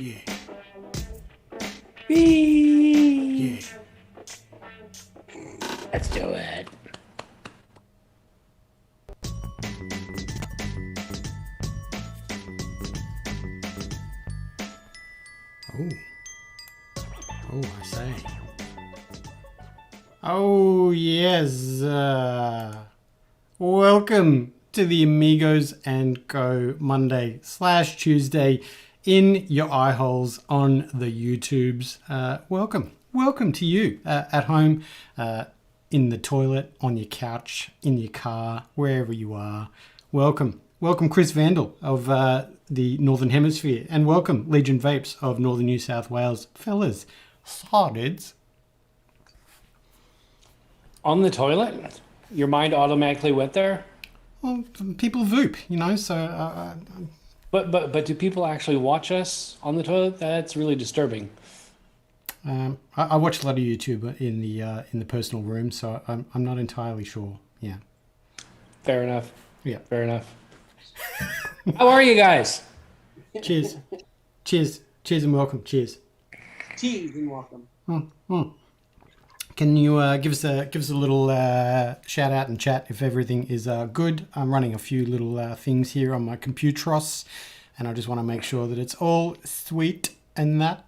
Yeah. Beep. Yeah. Let's do it. Oh. Oh, I say. Oh, yes. Welcome to the Amigos and Go Monday / Tuesday in your eye holes on the YouTubes. Welcome. Welcome to you at home, in the toilet, on your couch, in your car, wherever you are. Welcome. Welcome, Chris Vandal of the Northern Hemisphere. And welcome, Legion Vapes of Northern New South Wales. Fellas, sardines. On the toilet? Your mind automatically went there? Well, people voop, you know, so... But do people actually watch us on the toilet? That's really disturbing. I watch a lot of YouTube in the personal room, so I'm not entirely sure. Yeah. Fair enough. Yeah. Fair enough. How are you guys? Cheers. Cheers. Cheers and welcome. Cheers. Cheers and welcome. Can you give us a little shout out and chat if everything is good? I'm running a few little things here on my computros, and I just want to make sure that it's all sweet and that.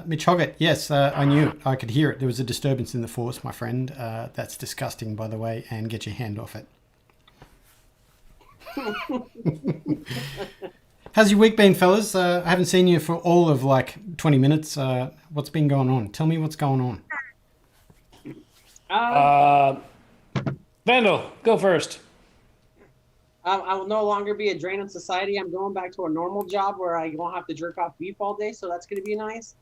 Mitch Hoggett, yes, I knew it. I could hear it. There was a disturbance in the force, my friend. That's disgusting, by the way, and get your hand off it. How's your week been, fellas? I haven't seen you for all of like 20 minutes. What's been going on? Tell me what's going on. Vandal, go first. I will no longer be a drain on society. I'm going back to a normal job where I won't have to jerk off beef all day, so that's going to be nice.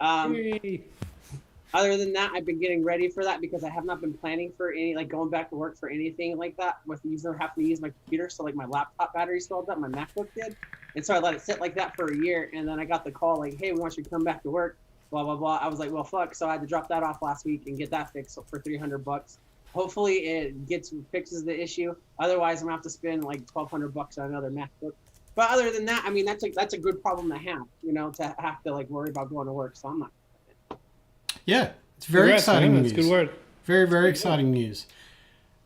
Other than that, I've been getting ready for that because I have not been planning for any, like going back to work for anything like that with having to use my computer. So like my laptop battery swelled up, my MacBook did. And so I let it sit like that for a year. And then I got the call like, hey, we want you to come back to work, blah, blah, blah. I was like, well, fuck. So I had to drop that off last week and get that fixed for $300. Hopefully it fixes the issue. Otherwise, I'm gonna have to spend like $1,200 on another MacBook. But other than that, I mean, that's a good problem to have, you know, to have to like worry about going to work. So I'm not. Yeah, it's very exciting news. That's a good word. Very, very exciting news.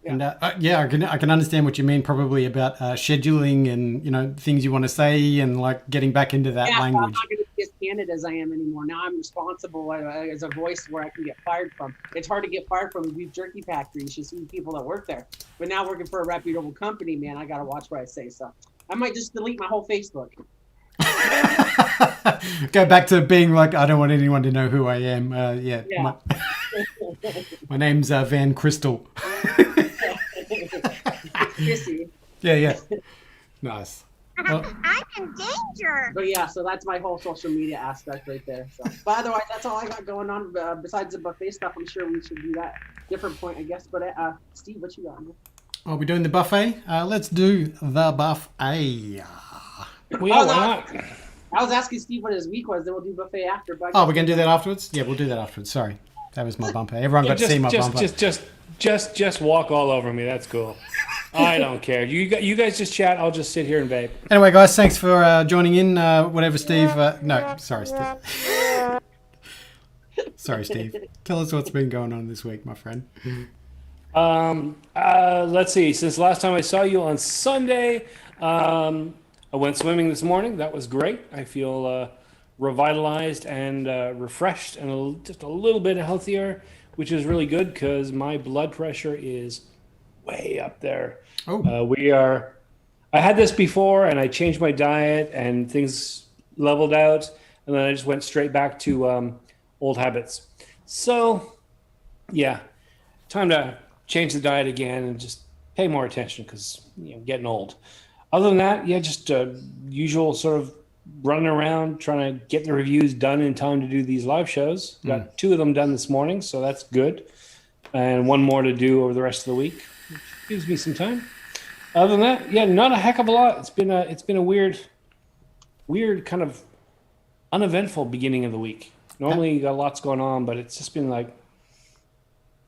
Yeah. And I can understand what you mean probably about scheduling and, you know, things you want to say and like getting back into that language. I'm not going to be as candid as I am anymore. Now I'm responsible as a voice where I can get fired from. It's hard to get fired from a beef jerky factory. You should see people that work there. But now working for a reputable company, man, I got to watch what I say. So I might just delete my whole Facebook. Go back to being like, I don't want anyone to know who I am. Yeah. My name's Van Crystal. Kissy. Yeah. Nice. Well, I'm in danger. But yeah, so that's my whole social media aspect right there. So, but otherwise, that's all I got going on. Besides the buffet stuff, I'm sure we should do that different point, I guess. But Steve, what you got? are we doing the buffet? Let's do the buffet. Why not? I was asking Steve what his week was. Then we'll do buffet after. But Oh, we're going to do that afterwards? Yeah, we'll do that afterwards. Sorry. That was my bumper. Everyone got to see my bumper. Just walk all over me. That's cool. I don't care. You guys just chat. I'll just sit here and vape. Anyway, guys, thanks for joining in. Whatever, Steve. No, sorry, Steve. Sorry, Steve. Tell us what's been going on this week, my friend. Let's see. Since last time I saw you on Sunday, I went swimming this morning. That was great. I feel revitalized and refreshed and just a little bit healthier, which is really good because my blood pressure is way up there. I had this before and I changed my diet and things leveled out, and then I just went straight back to old habits. So yeah, time to change the diet again and just pay more attention because getting old. Other than that, yeah, just usual sort of running around trying to get the reviews done in time to do these live shows. Got 2 of them done this morning, so that's good. And 1 more to do over the rest of the week, which gives me some time. Other than that, yeah, not a heck of a lot. It's been a weird kind of uneventful beginning of the week. Normally you got lots going on, but it's just been like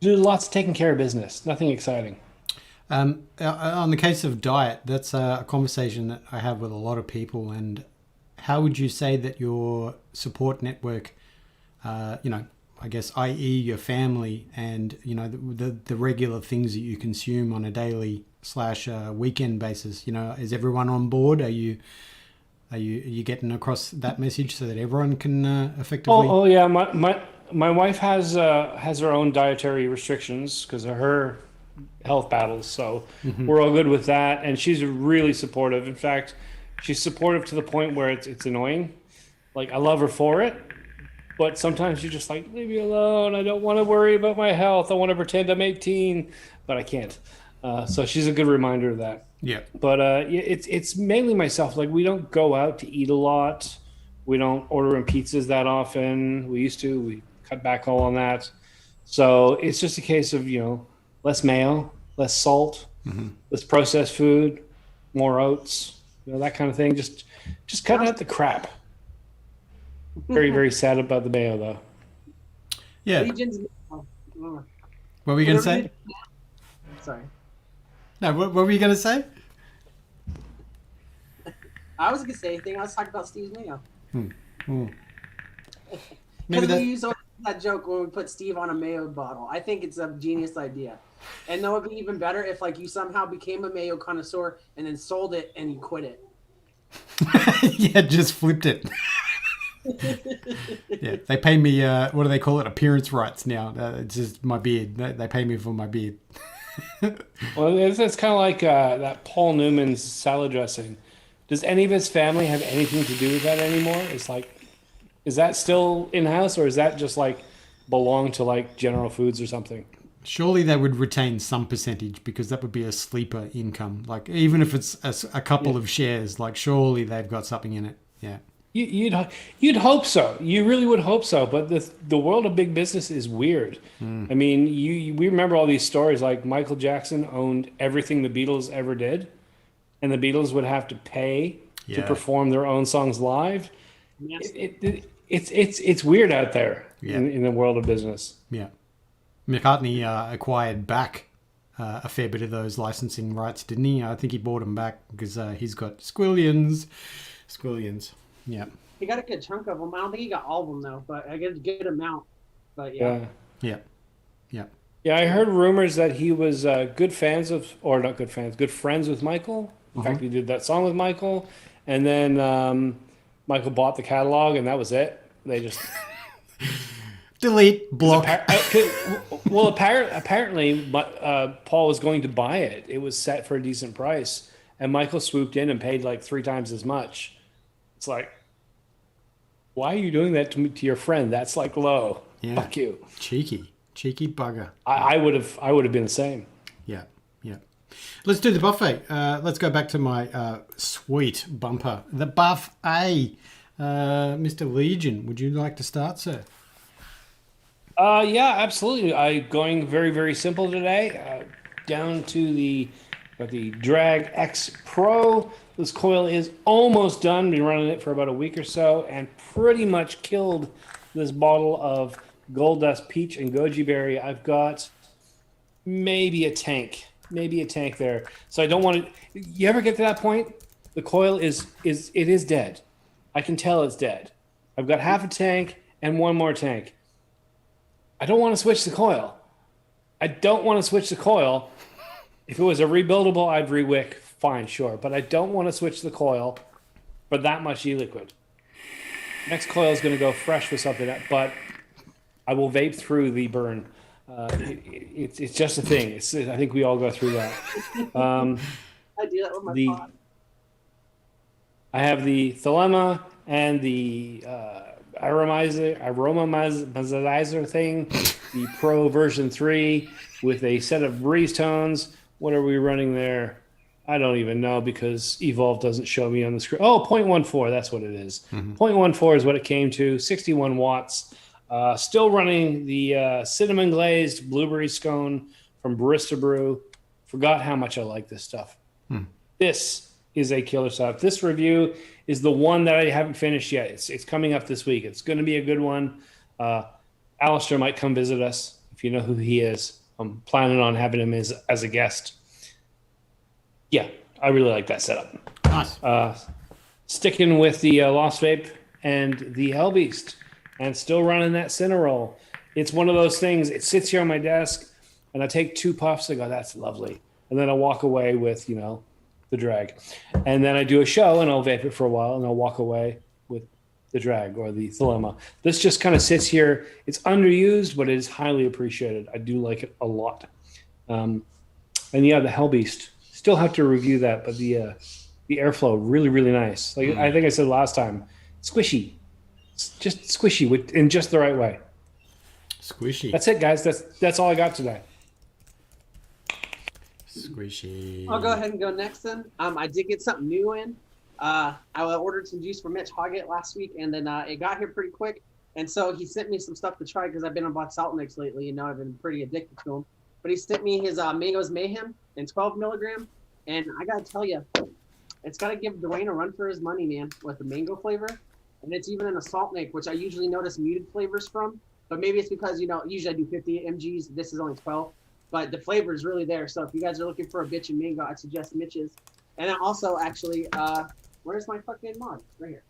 lots of taking care of business. Nothing exciting. On the case of diet, that's a conversation that I have with a lot of people, and how would you say that your support network, I guess, i.e. your family and, the regular things that you consume on a daily / weekend basis, is everyone on board? Are you getting across that message so that everyone can effectively? Oh yeah. My wife has her own dietary restrictions because of her health battles. So we're all good with that, and she's really supportive. In fact, she's supportive to the point where it's annoying. Like, I love her for it, but sometimes you're just like, leave me alone. I don't want to worry about my health. I want to pretend I'm 18, but I can't. So she's a good reminder of that. Yeah. But it's mainly myself. Like, we don't go out to eat a lot. We don't order in pizzas that often. We used to. We cut back all on that. So it's just a case of, less mayo, less salt, less processed food, more oats, that kind of thing. Just cutting out the crap. Very, very sad about the mayo, though. Yeah. Legion's. What were you going to say? Sorry. No, what were you going to say? I wasn't gonna say anything. I was talking about Steve's mayo. Maybe Because that. we use that joke when we put Steve on a mayo bottle. I think it's a genius idea. And though it'd be even better if you somehow became a mayo connoisseur and then sold it and you quit it. Yeah, just flipped it. Yeah, they pay me. What do they call it? Appearance rights now. It's just my beard. They pay me for my beard. Well, it's kind of like that Paul Newman's salad dressing. Does any of his family have anything to do with that anymore? It's like, is that still in-house, or is that just belong to General Foods or something? Surely they would retain some percentage because that would be a sleeper income. Even if it's a couple of shares, surely they've got something in it. Yeah. You'd hope so. You really would hope so. But the world of big business is weird. I mean, we remember all these stories. Like, Michael Jackson owned everything the Beatles ever did, and the Beatles would have to pay to perform their own songs live. Yes. It's weird out there Yeah. in the world of business. Yeah. McCartney acquired back a fair bit of those licensing rights, didn't he? I think he bought them back because he's got squillions. Yeah. He got a good chunk of them. I don't think he got all of them though, but I get a good amount. But yeah. Yeah. Yeah, I heard rumors that he was good friends with Michael. In fact, he did that song with Michael, and then Michael bought the catalog, and that was it. They just Delete, block. Apparently, Paul was going to buy it. It was set for a decent price, and Michael swooped in and paid 3 times as much. It's like, why are you doing that to your friend? That's low. Yeah. Fuck you. Cheeky bugger. I would have been the same. Yeah. Let's do the buffet. Let's go back to my sweet bumper. The buffet. Mr. Legion, would you like to start, sir? Yeah, absolutely. I'm going very, very simple today. Down to the Drag X Pro. This coil is almost done. Been running it for about a week or so, and pretty much killed this bottle of Gold Dust Peach and Goji Berry. I've got maybe a tank there. So I don't want to. You ever get to that point? The coil is dead. I can tell it's dead. I've got half a tank and one more tank. I don't want to switch the coil. If it was a rebuildable, I'd re-wick. Fine, sure. But I don't want to switch the coil for that much e-liquid. Next coil is going to go fresh with something, but I will vape through the burn. It's just a thing. I think we all go through that. I do that with my pod. I have the Thelema and the aromatizer thing, the Pro version 3 with a set of breeze tones. What are we running there? I don't even know because Evolve doesn't show me on the screen. Oh, 0.14, that's what it is. 0.14 is what it came to, 61 watts. Still running the cinnamon glazed blueberry scone from Barista Brew. Forgot how much I like this stuff. This is a killer stuff. This review is the one that I haven't finished yet. It's coming up this week. It's going to be a good one. Alistair might come visit us if you know who he is. I'm planning on having him as a guest. Yeah, I really like that setup. Nice. sticking with the Lost Vape and the Hell Beast, and still running that Cineroll. It's one of those things. It sits here on my desk, and I take 2 puffs. I go, "That's lovely," and then I walk away with the drag, and then I do a show, and I'll vape it for a while, and I'll walk away with the drag or the Thelema. This just kind of sits here. It's underused, but it is highly appreciated. I do like it a lot. And yeah, the Hell Beast. Still have to review that, but the airflow really, really nice. Like I think I said last time, squishy, it's just squishy in just the right way. Squishy. That's it, guys. That's all I got today. Squishy. I'll go ahead and go next then. I did get something new in. I ordered some juice for Mitch Hoggett last week, and then it got here pretty quick. And so he sent me some stuff to try because I've been on Black Salt Mix lately. I've been pretty addicted to them. But he sent me his Amigos Mayhem in 12 milligram. And I got to tell you, it's got to give Dwayne a run for his money, man, with the mango flavor. And it's even in a salt mix, which I usually notice muted flavors from. But maybe it's because, usually I do 50 mgs. This is only 12. But the flavor is really there. So if you guys are looking for a bitch and mango, I'd suggest Mitch's. And then also, actually, where's my fucking mod? Right here.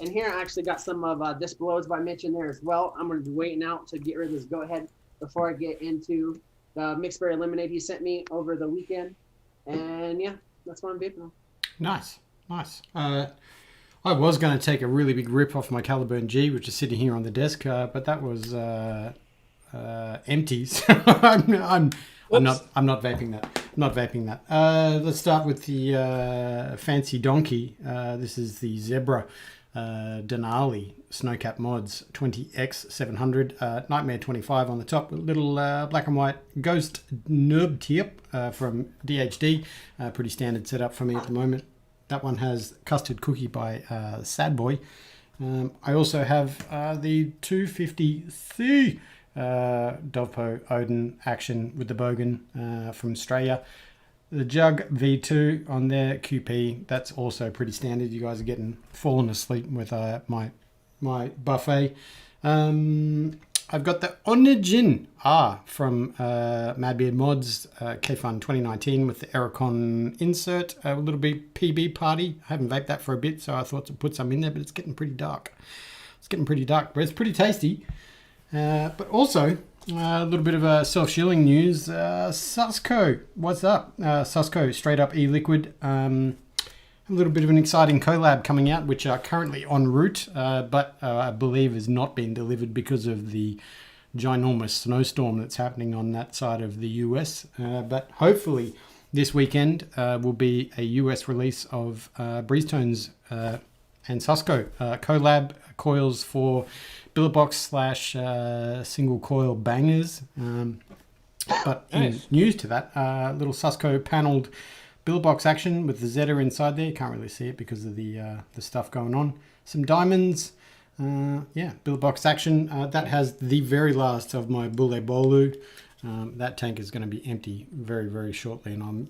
And here I actually got some of This Blows by Mitch in there as well. I'm going to be waiting out to get rid of this Go Ahead before I get into the mixed berry lemonade he sent me over the weekend. And yeah, that's what I'm vaping on. Nice. I was going to take a really big rip off my Caliburn G, which is sitting here on the desk, but that was empty. So I'm not vaping that. Not vaping that. Let's start with the fancy donkey. This is the Zebra Denali Snowcap Mods 20X700 Nightmare 25 on the top with a little black and white ghost nub tip from DHD. Pretty standard setup for me at the moment. That one has Custard Cookie by Sad Boy. I also have the 250C Dovpo Odin Action with the Bogan from Straya. The Jug V2 on their QP, that's also pretty standard. You guys are falling asleep with my buffet. I've got the Onigin R from Madbeard Mods K-Fun 2019 with the Aerocon insert, a little bit PB party. I haven't vaped that for a bit, so I thought to put some in there, but it's getting pretty dark. But it's pretty tasty. But also, a little bit of self-shilling news. Susco, what's up? Susco, straight up e-liquid. A little bit of an exciting collab coming out, which are currently en route, but I believe has not been delivered because of the ginormous snowstorm that's happening on that side of the US. But hopefully this weekend will be a US release of Breezetones and Susco collab coils for Billabong / single coil bangers. But in news to that, little Susco panelled Billbox action with the Zeta inside there. You can't really see it because of the stuff going on. Some diamonds. Billbox action. That has the very last of my Bule Bolu. That tank is going to be empty very, very shortly, and I'm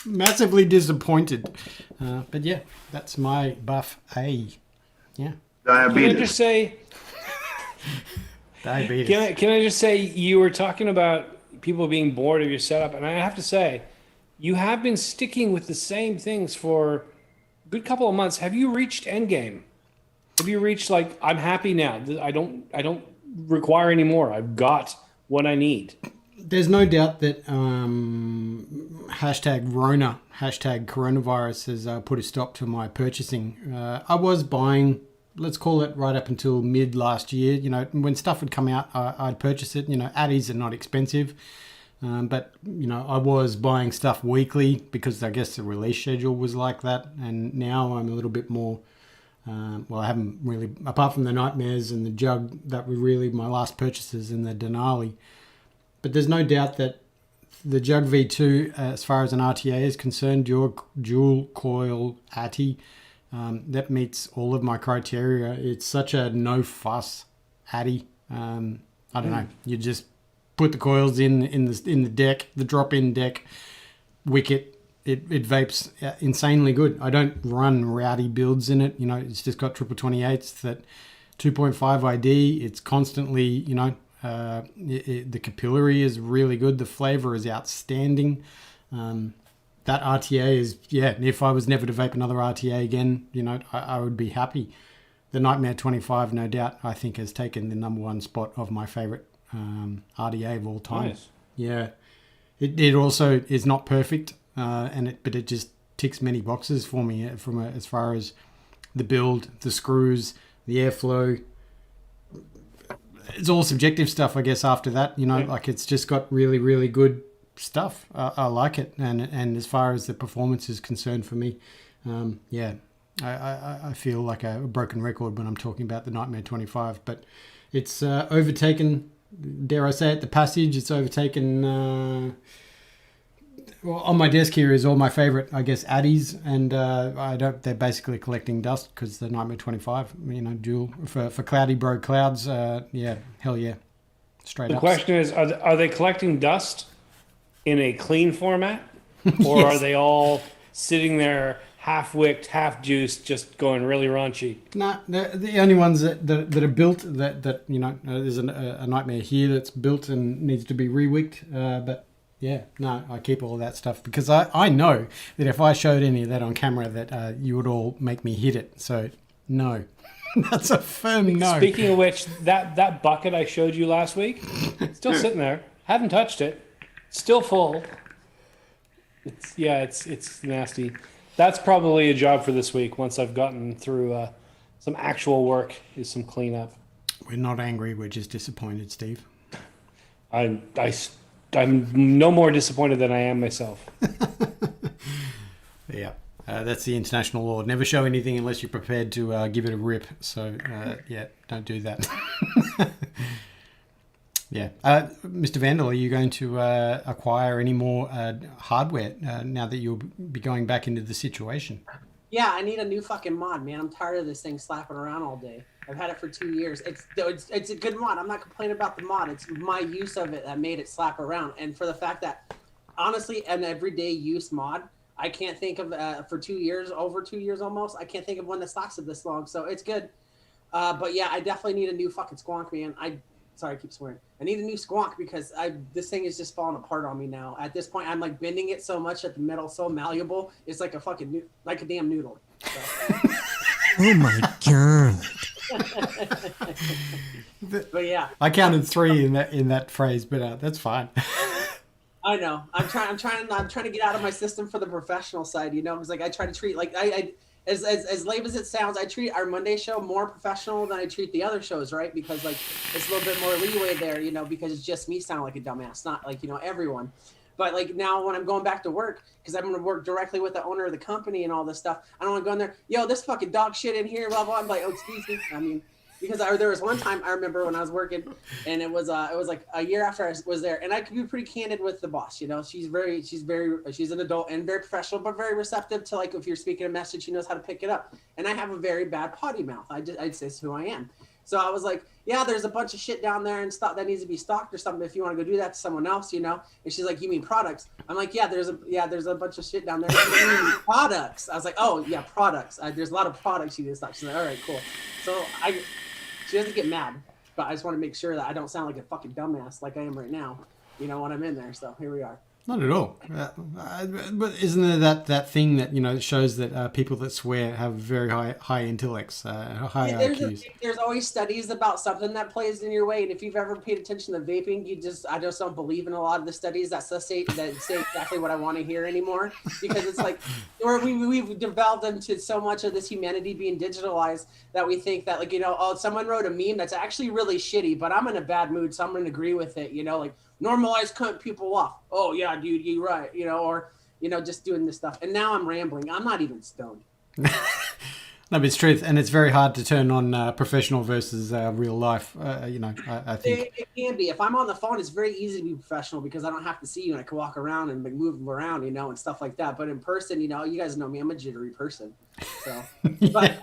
massively disappointed. But yeah, that's my buff A. Yeah. Diabetes. Can I just say... Diabetes. Can I just say, you were talking about people being bored of your setup, and I have to say, you have been sticking with the same things for a good couple of months. Have you reached endgame? Have you reached I'm happy now? I don't require any more. I've got what I need. There's no doubt that hashtag Rona, hashtag coronavirus has put a stop to my purchasing. I was buying, let's call it right up until mid last year. When stuff would come out, I'd purchase it. Addies are not expensive. But I was buying stuff weekly because I guess the release schedule was like that. And now I'm a little bit more, I haven't really, apart from the Nightmares and the Jug, that were really my last purchases, and the Denali. But there's no doubt that the Jug V2, as far as an RTA is concerned, dual coil ATI, that meets all of my criteria. It's such a no fuss ATI. I don't know. You just put the coils in the deck, the drop-in deck, wicket. It vapes insanely good. I don't run rowdy builds in it. It's just got 28s, that 2.5 ID. It's constantly, the capillary is really good. The flavor is outstanding. that RTA is, yeah, if I was never to vape another RTA again, I would be happy. The Nightmare 25, no doubt, I think has taken the number one spot of my favourite RDA of all time. Nice. Yeah. It also is not perfect, but it just ticks many boxes for me as far as the build, the screws, the airflow. It's all subjective stuff, I guess, after that. Like it's just got really, really good stuff. I like it. And as far as the performance is concerned for me, I feel like a broken record when I'm talking about the Nightmare 25. But it's overtaken, dare I say it, the Passage. It's overtaken... on my desk here is all my favorite, I guess, Addies, and they're basically collecting dust because the Nightmare 25, dual for Cloudy Bro Clouds. Hell yeah, straight The up. question is, are they collecting dust in a clean format, or Yes. are they all sitting there half wicked, half juiced, just going really raunchy? Nah, the only ones that are built that there's a Nightmare here that's built and needs to be re-wicked, but. Yeah, no, I keep all of that stuff because I know that if I showed any of that on camera that you would all make me hit it. So, no. That's a firm no. Speaking of which, that bucket I showed you last week, still sitting there. Haven't touched it. Still full. It's nasty. That's probably a job for this week once I've gotten through some actual work, is some cleanup. We're not angry, we're just disappointed, Steve. I'm no more disappointed than I am myself. Yeah, that's the international law. Never show anything unless you're prepared to give it a rip. So, don't do that. Yeah. Mr. Vandal, are you going to acquire any more hardware now that you'll be going back into the situation? Yeah, I need a new fucking mod, man. I'm tired of this thing slapping around all day. I've had it for 2 years. It's a good mod. I'm not complaining about the mod. It's my use of it that made it slap around. And for the fact that, honestly, an everyday use mod, I can't think of, for 2 years, over 2 years almost, I can't think of one that stocks it this long. So it's good. But yeah, I definitely need a new fucking squonk, man. Sorry, I keep swearing. I need a new squonk because this thing is just falling apart on me now. At this point, I'm like bending it so much that the metal's so malleable, it's like a fucking like a damn noodle. So. Oh my god! But yeah, I counted 3 in that phrase, but that's fine. I know. I'm trying to get out of my system for the professional side. Because like I try to treat like I as lame as it sounds, I treat our Monday show more professional than I treat the other shows, right? Because like it's a little bit more leeway there, because it's just me sounding like a dumbass, not like everyone. But like now when I'm going back to work, because I'm going to work directly with the owner of the company and all this stuff, I don't want to go in there, yo, this fucking dog shit in here, blah blah. I'm like, oh, excuse me. I mean, because there was one time I remember when I was working, and it was like a year after I was there, and I could be pretty candid with the boss. She's an adult and very professional, but very receptive to like if you're speaking a message, she knows how to pick it up. And I have a very bad potty mouth. I'd say it's who I am. So I was like, yeah, there's a bunch of shit down there and stuff that needs to be stocked or something. If you want to go do that to someone else, And she's like, you mean products? I'm like, yeah, there's a bunch of shit down there. You mean products? I was like, oh yeah, products. There's a lot of products you need to stock. She's like, all right, cool. So she doesn't get mad, but I just want to make sure that I don't sound like a fucking dumbass like I am right now, when I'm in there. So here we are. Not at all. But isn't there that thing that, shows that people that swear have very high intellects, high IQs? There's always studies about something that plays in your way. And if you've ever paid attention to vaping, I just don't believe in a lot of the studies that say exactly what I want to hear anymore. Because it's like, we've developed into so much of this humanity being digitalized that we think that someone wrote a meme that's actually really shitty, but I'm in a bad mood, so I'm going to agree with it, like, normalize cut people off. Oh yeah, dude, you're right. Or just doing this stuff. And now I'm rambling. I'm not even stoned. No, but it's truth, and it's very hard to turn on professional versus real life. I think it can be. If I'm on the phone, it's very easy to be professional because I don't have to see you and I can walk around and move around, and stuff like that. But in person, you guys know me. I'm a jittery person. So, but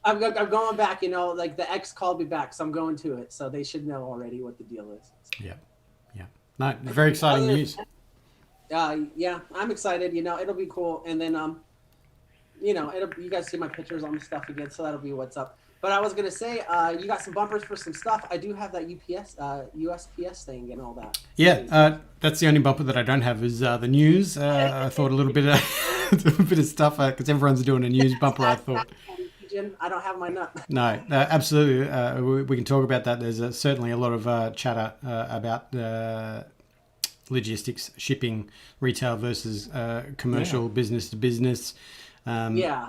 I'm going back. Like the ex called me back, so I'm going to it. So they should know already what the deal is. So. Yeah. No, very exciting news. Yeah, I'm excited. It'll be cool. And then, you guys see my pictures on the stuff again, so that'll be what's up. But I was gonna say, you got some bumpers for some stuff. I do have that USPS thing and all that. Yeah, that's the only bumper that I don't have is the news. I thought a little bit of a bit of stuff because everyone's doing a news bumper. I thought. I don't have my nut. No, absolutely. We can talk about that. There's certainly a lot of chatter about logistics, shipping, retail versus commercial, business to business. Yeah.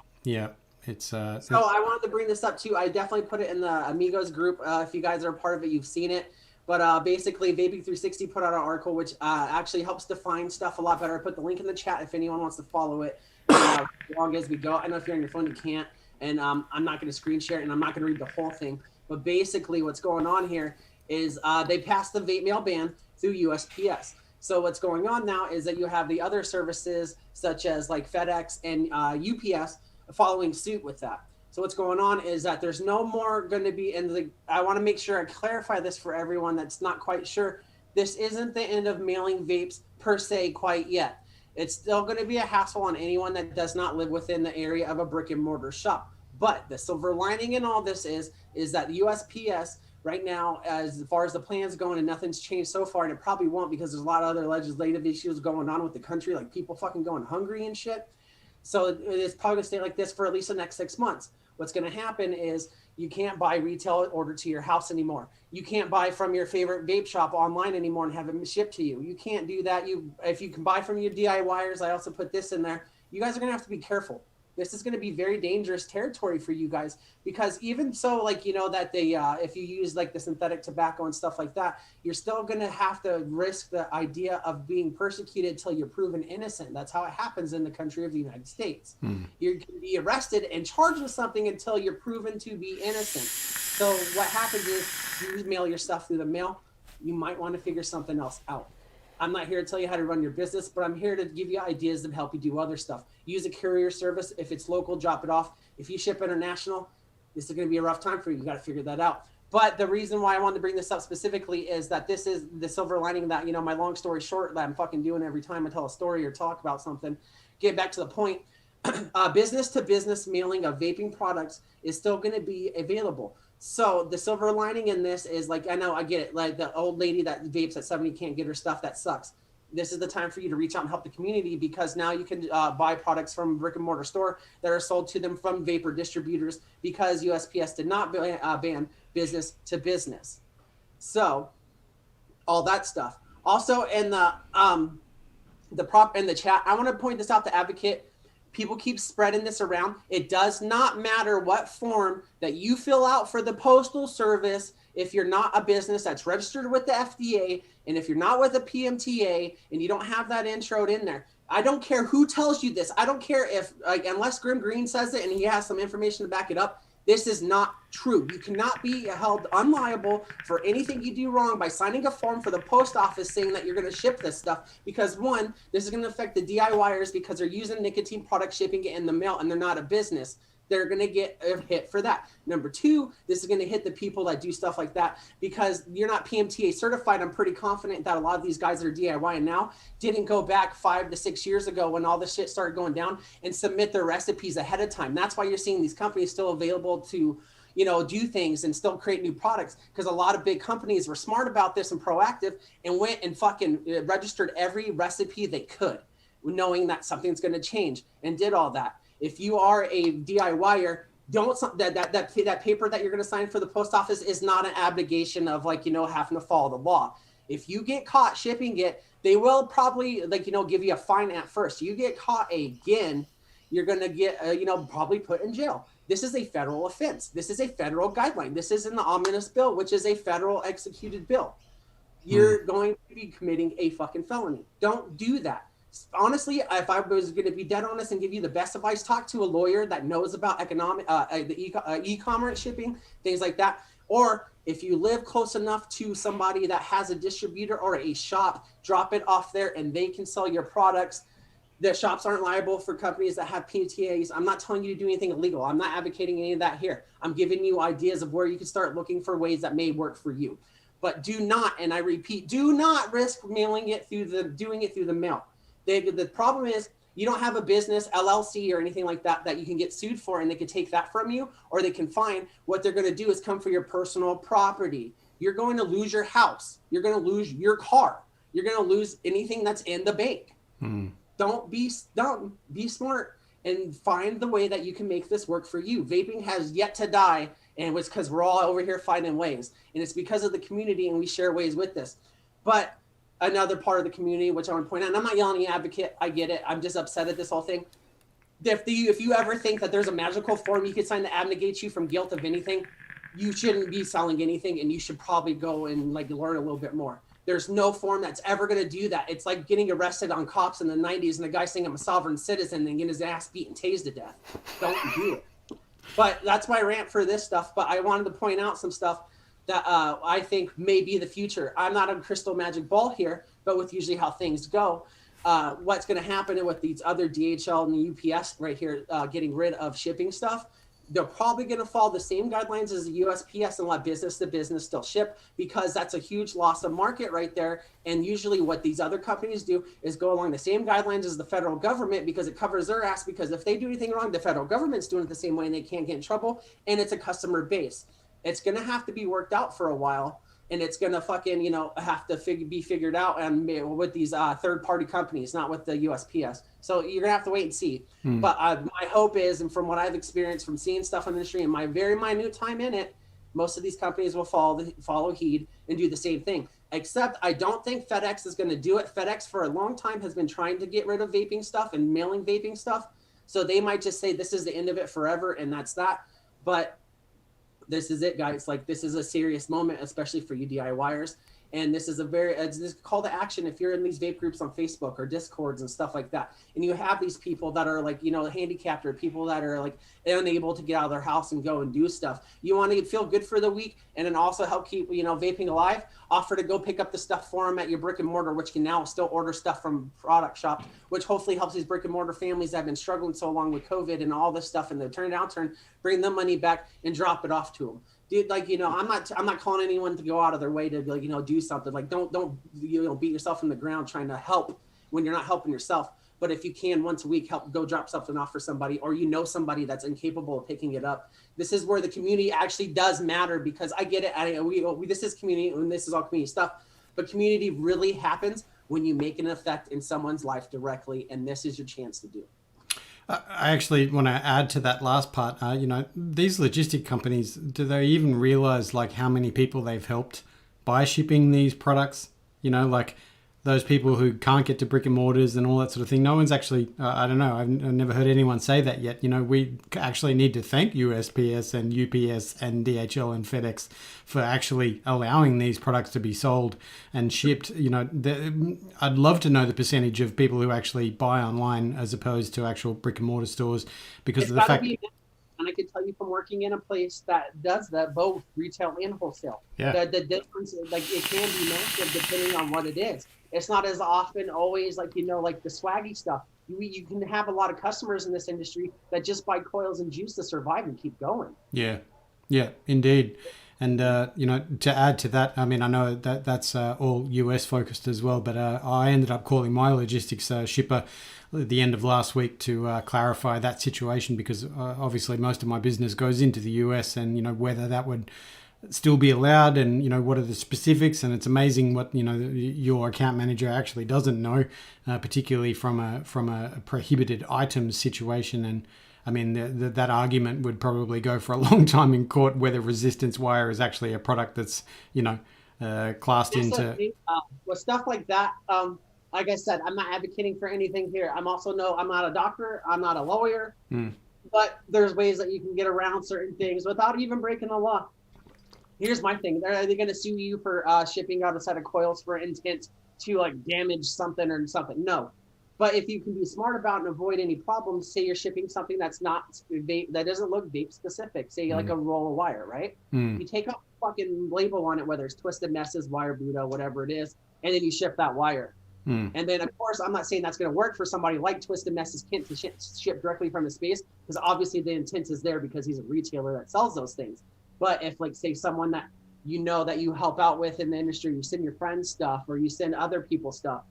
It's So I wanted to bring this up too. I definitely put it in the Amigos group. If you guys are a part of it, you've seen it. But basically, Vaping 360 put out an article which actually helps define stuff a lot better. I put the link in the chat if anyone wants to follow it. As long as we go. I know if you're on your phone, you can't. And I'm not going to screen share it, and I'm not going to read the whole thing. But basically, what's going on here is they passed the vape mail ban through USPS. So what's going on now is that you have the other services such as like FedEx and UPS following suit with that. So what's going on is that there's no more going to be I want to make sure I clarify this for everyone that's not quite sure. This isn't the end of mailing vapes per se quite yet. It's still going to be a hassle on anyone that does not live within the area of a brick and mortar shop. But the silver lining in all this is that the USPS right now, as far as the plans going, and nothing's changed so far, and it probably won't because there's a lot of other legislative issues going on with the country, like people fucking going hungry and shit. So it's probably gonna stay like this for at least the next 6 months. What's gonna happen is you can't buy retail ordered to your house anymore. You can't buy from your favorite vape shop online anymore and have it shipped to you. You can't do that. If you can buy from your DIYers, I also put this in there. You guys are gonna have to be careful. This is going to be very dangerous territory for you guys because even so, like, you know, that if you use like the synthetic tobacco and stuff like that, you're still going to have to risk the idea of being persecuted till you're proven innocent. That's how it happens in the country of the United States. You're going to be arrested and charged with something until you're proven to be innocent. So what happens is you mail your stuff through the mail. You might want to figure something else out. I'm not here to tell you how to run your business, but I'm here to give you ideas that help you do other stuff. Use a courier service. If it's local, drop it off. If you ship international, this is going to be a rough time for you. You got to figure that out. But the reason why I wanted to bring this up specifically is that this is the silver lining that, you know, my long story short that I'm fucking doing every time I tell a story or talk about something. Get back to the point. Business to business mailing of vaping products is still going to be available. So the silver lining in this is, like, I know I get it, like the old lady that vapes at 70 can't get her stuff, that sucks. This is the time for you to reach out and help the community because now you can buy products from a brick and mortar store that are sold to them from vapor distributors because USPS did not ban business to business. So all that stuff. Also in the chat, I want to point this out to Advocate. People keep spreading this around. It does not matter what form that you fill out for the Postal Service if you're not a business that's registered with the FDA and if you're not with a PMTA and you don't have that introed in there. I don't care who tells you this. I don't care if, like, unless Grim Green says it and he has some information to back it up, this is not true. You cannot be held unliable for anything you do wrong by signing a form for the post office saying that you're going to ship this stuff because, one, this is going to affect the DIYers because they're using nicotine product shipping it in the mail and they're not a business. They're going to get a hit for that. Number two, this is going to hit the people that do stuff like that because you're not PMTA certified. I'm pretty confident that a lot of these guys that are DIY now didn't go back 5 to 6 years ago when all this shit started going down and submit their recipes ahead of time. That's why you're seeing these companies still available to, you know, do things and still create new products because a lot of big companies were smart about this and proactive and went and fucking registered every recipe they could, knowing that something's going to change and did all that. If you are a DIYer, don't that paper that you're going to sign for the post office is not an abnegation of, like, you know, having to follow the law. If you get caught shipping it, they will probably, like, you know, give you a fine at first. You get caught again, you're going to get, you know, probably put in jail. This is a federal offense. This is a federal guideline. This is in the omnibus bill, which is a federal executed bill. You're going to be committing a fucking felony. Don't do that. Honestly, if I was going to be dead honest and give you the best advice, talk to a lawyer that knows about economic, e-commerce shipping, things like that. Or if you live close enough to somebody that has a distributor or a shop, drop it off there and they can sell your products. The shops aren't liable for companies that have PMTAs. I'm not telling you to do anything illegal. I'm not advocating any of that here. I'm giving you ideas of where you can start looking for ways that may work for you. But do not, and I repeat, do not risk mailing it through doing it through the mail. The problem is You don't have a business, LLC or anything like that that you can get sued for, and they could take that from you, or they can fine. What they're going to do is come for your personal property. You're going to lose your house. You're going to lose your car. You're going to lose anything that's in the bank. Don't be dumb. Be smart and find the way that you can make this work for you. Vaping has yet to die, and it's because we're all over here finding ways. And it's because of the community, and we share ways with this. But another part of the community, which I want to point out, and I'm not yelling at you, advocate, I get it. I'm just upset at this whole thing. If you ever think that there's a magical form you can sign that abnegates you from guilt of anything, you shouldn't be selling anything, and you should probably go and like learn a little bit more. There's no form that's ever going to do that. It's like getting arrested on cops in the 90s and the guy saying I'm a sovereign citizen and getting his ass beat and tased to death. Don't do it. But that's my rant for this stuff. But I wanted to point out some stuff that I think may be the future. I'm not a crystal magic ball here, but with usually how things go, what's going to happen with these other DHL and the UPS right here getting rid of shipping stuff, they're probably going to follow the same guidelines as the USPS and let business to business still ship, because that's a huge loss of market right there. And usually what these other companies do is go along the same guidelines as the federal government, because it covers their ass, because if they do anything wrong, the federal government's doing it the same way and they can't get in trouble. And it's a customer base. It's going to have to be worked out for a while. And it's going to fucking, have to be figured out and with these third-party companies, not with the USPS. So you're going to have to wait and see. But my hope is, and from what I've experienced from seeing stuff in the industry and my very minute time in it, most of these companies will follow heed and do the same thing. Except I don't think FedEx is going to do it. FedEx for a long time has been trying to get rid of vaping stuff and mailing vaping stuff. So they might just say this is the end of it forever, and that's that. But this is it, guys. Like, this is a serious moment, especially for you DIYers. And this is this call to action if you're in these vape groups on Facebook or Discords and stuff like that. And you have these people that are like, handicapped, or people that are like unable to get out of their house and go and do stuff. You want to feel good for the week and then also help keep, vaping alive. Offer to go pick up the stuff for them at your brick and mortar, which can now still order stuff from product shops, which hopefully helps these brick and mortar families that have been struggling so long with COVID and all this stuff and the downturn, bring them money back and drop it off to them. Dude, I'm not calling anyone to go out of their way to do something. Like, don't beat yourself in the ground trying to help when you're not helping yourself. But if you can once a week, go drop something off for somebody, or somebody that's incapable of picking it up. This is where the community actually does matter, because I get it. This is community, and this is all community stuff. But community really happens when you make an effect in someone's life directly, and this is your chance to do it. I actually want to add to that last part. These logistic companies, do they even realize like how many people they've helped by shipping these products? Like those people who can't get to brick and mortars and all that sort of thing. No one's actually, I don't know, I've never heard anyone say that yet. We actually need to thank USPS and UPS and DHL and FedEx for actually allowing these products to be sold and shipped. I'd love to know the percentage of people who actually buy online as opposed to actual brick and mortar stores, because of the fact. And I can tell you from working in a place that does that, both retail and wholesale, that the difference, like, it can be massive depending on what it is. It's not as often always like the swaggy stuff. You can have a lot of customers in this industry that just buy coils and juice to survive and keep going. Yeah, indeed. And, to add to that, I mean, I know that that's all US focused as well, but I ended up calling my logistics shipper at the end of last week to clarify that situation, because obviously most of my business goes into the US, and, whether that would still be allowed and, what are the specifics. And it's amazing what, your account manager actually doesn't know, particularly from a prohibited items situation. And I mean, that argument would probably go for a long time in court, whether resistance wire is actually a product that's, classed into. With stuff like that, like I said, I'm not advocating for anything here. I'm not a doctor. I'm not a lawyer. But there's ways that you can get around certain things without even breaking the law. Here's my thing. Are they going to sue you for shipping out a set of coils for intent to like damage something or something? No. But if you can be smart about and avoid any problems, say you're shipping something that's not vape, that doesn't look vape specific, say like a roll of wire, right? You take off the fucking label on it, whether it's Twisted Messes, Wire Buddha, whatever it is, and then you ship that wire. And then, of course, I'm not saying that's going to work for somebody like Twisted Messes Kent to ship directly from his space, because obviously the intent is there because he's a retailer that sells those things. But if, like, say someone that that you help out with in the industry, you send your friends stuff or you send other people stuff,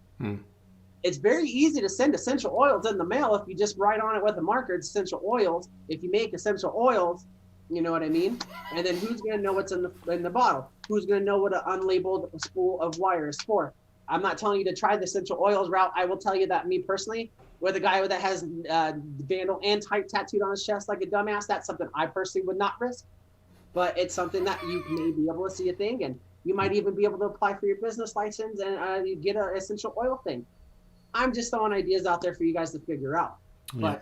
It's very easy to send essential oils in the mail if you just write on it with a marker, it's essential oils. If you make essential oils, you know what I mean? And then who's going to know what's in the bottle? Who's going to know what an unlabeled spool of wire is for? I'm not telling you to try the essential oils route. I will tell you that me personally, with a guy that has Vandal and type tattooed on his chest like a dumbass, that's something I personally would not risk. But it's something that you may be able to see a thing, and you might even be able to apply for your business license and you get an essential oil thing. I'm just throwing ideas out there for you guys to figure out. Yeah.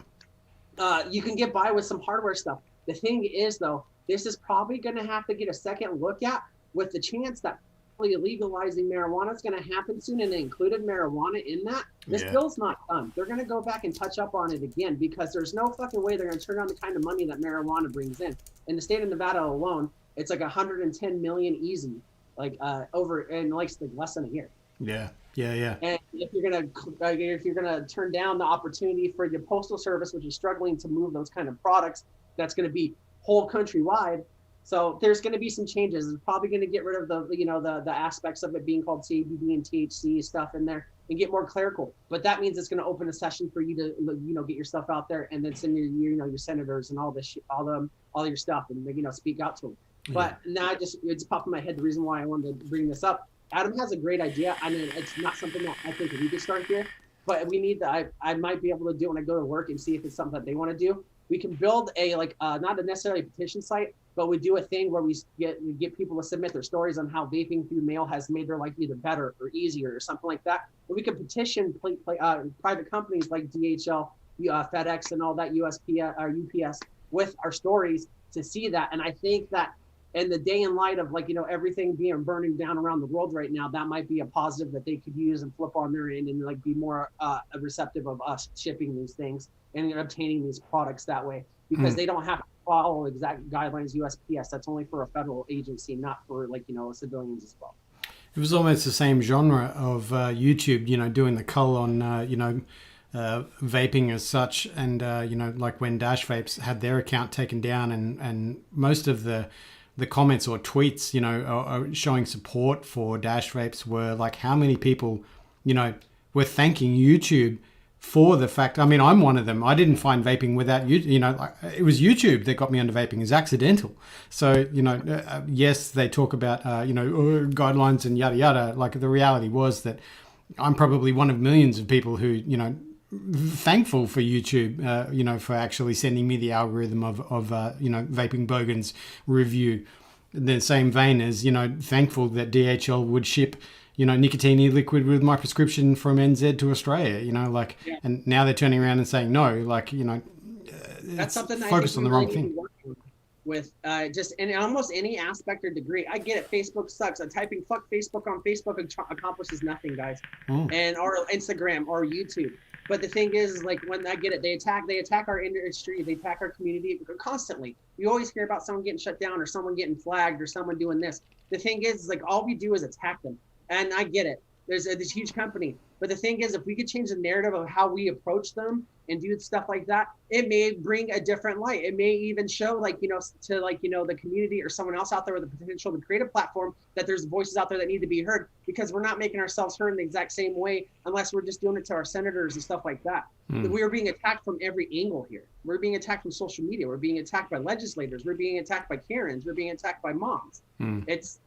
But you can get by with some hardware stuff. The thing is, though, this is probably going to have to get a second look at, with the chance that legalizing marijuana is going to happen soon, and they included marijuana in that. This bill's not done. They're going to go back and touch up on it again, because there's no fucking way they're going to turn on the kind of money that marijuana brings in. In the state of Nevada alone, it's like 110 million easy, like over in like less than a year. Yeah. And if you're gonna turn down the opportunity for your postal service, which is struggling to move those kind of products, that's going to be whole countrywide. So there's going to be some changes. It's probably going to get rid of the aspects of it being called CBD and THC stuff in there and get more clerical. But that means it's going to open a session for you to get your stuff out there and then send your senators and all this shit, all your stuff, and speak out to them. Yeah. But now it's popped in my head the reason why I wanted to bring this up. Adam has a great idea. I mean, it's not something that I think we could start here, but we need to. I might be able to do it when I go to work and see if it's something that they want to do. We can build a not a necessarily petition site, but we do a thing where we get people to submit their stories on how vaping through mail has made their life either better or easier or something like that. But we can petition private companies like DHL, FedEx, and all that, USPS or UPS with our stories to see that. And I think that in the day and light of everything being burning down around the world right now, that might be a positive that they could use and flip on their end and be more receptive of us shipping these things and obtaining these products that way, because they don't have to follow exact guidelines USPS. That's only for a federal agency, not for civilians as well. It was almost the same genre of YouTube, doing the cull on vaping as such, and like when Dash Vapes had their account taken down, and most of the comments or tweets, are showing support for Dash Vapes were like how many people, were thanking YouTube for the fact. I mean, I'm one of them. I didn't find vaping without it was YouTube that got me into vaping. It's accidental. So, yes, they talk about, guidelines and yada, yada. Like the reality was that I'm probably one of millions of people who, thankful for YouTube, for actually sending me the algorithm of Vaping Bogan's review. In the same vein as, thankful that DHL would ship, nicotine e-liquid with my prescription from NZ to Australia, and now they're turning around and saying, no, that's something focused on the wrong thing. With just in almost any aspect or degree. I get it. Facebook sucks. Typing fuck Facebook on Facebook accomplishes nothing, guys. And or Instagram or YouTube. But the thing is when I get it, they attack our industry, they attack our community constantly. You always hear about someone getting shut down or someone getting flagged or someone doing this. The thing is all we do is attack them. And I get it. There's this huge company. But the thing is, if we could change the narrative of how we approach them and do stuff like that, it may bring a different light. It may even show to the community or someone else out there with the potential to create a platform that there's voices out there that need to be heard, because we're not making ourselves heard in the exact same way unless we're just doing it to our senators and stuff like that. We are being attacked from every angle here. We're being attacked from social media. We're being attacked by legislators. We're being attacked by Karens. We're being attacked by moms. It's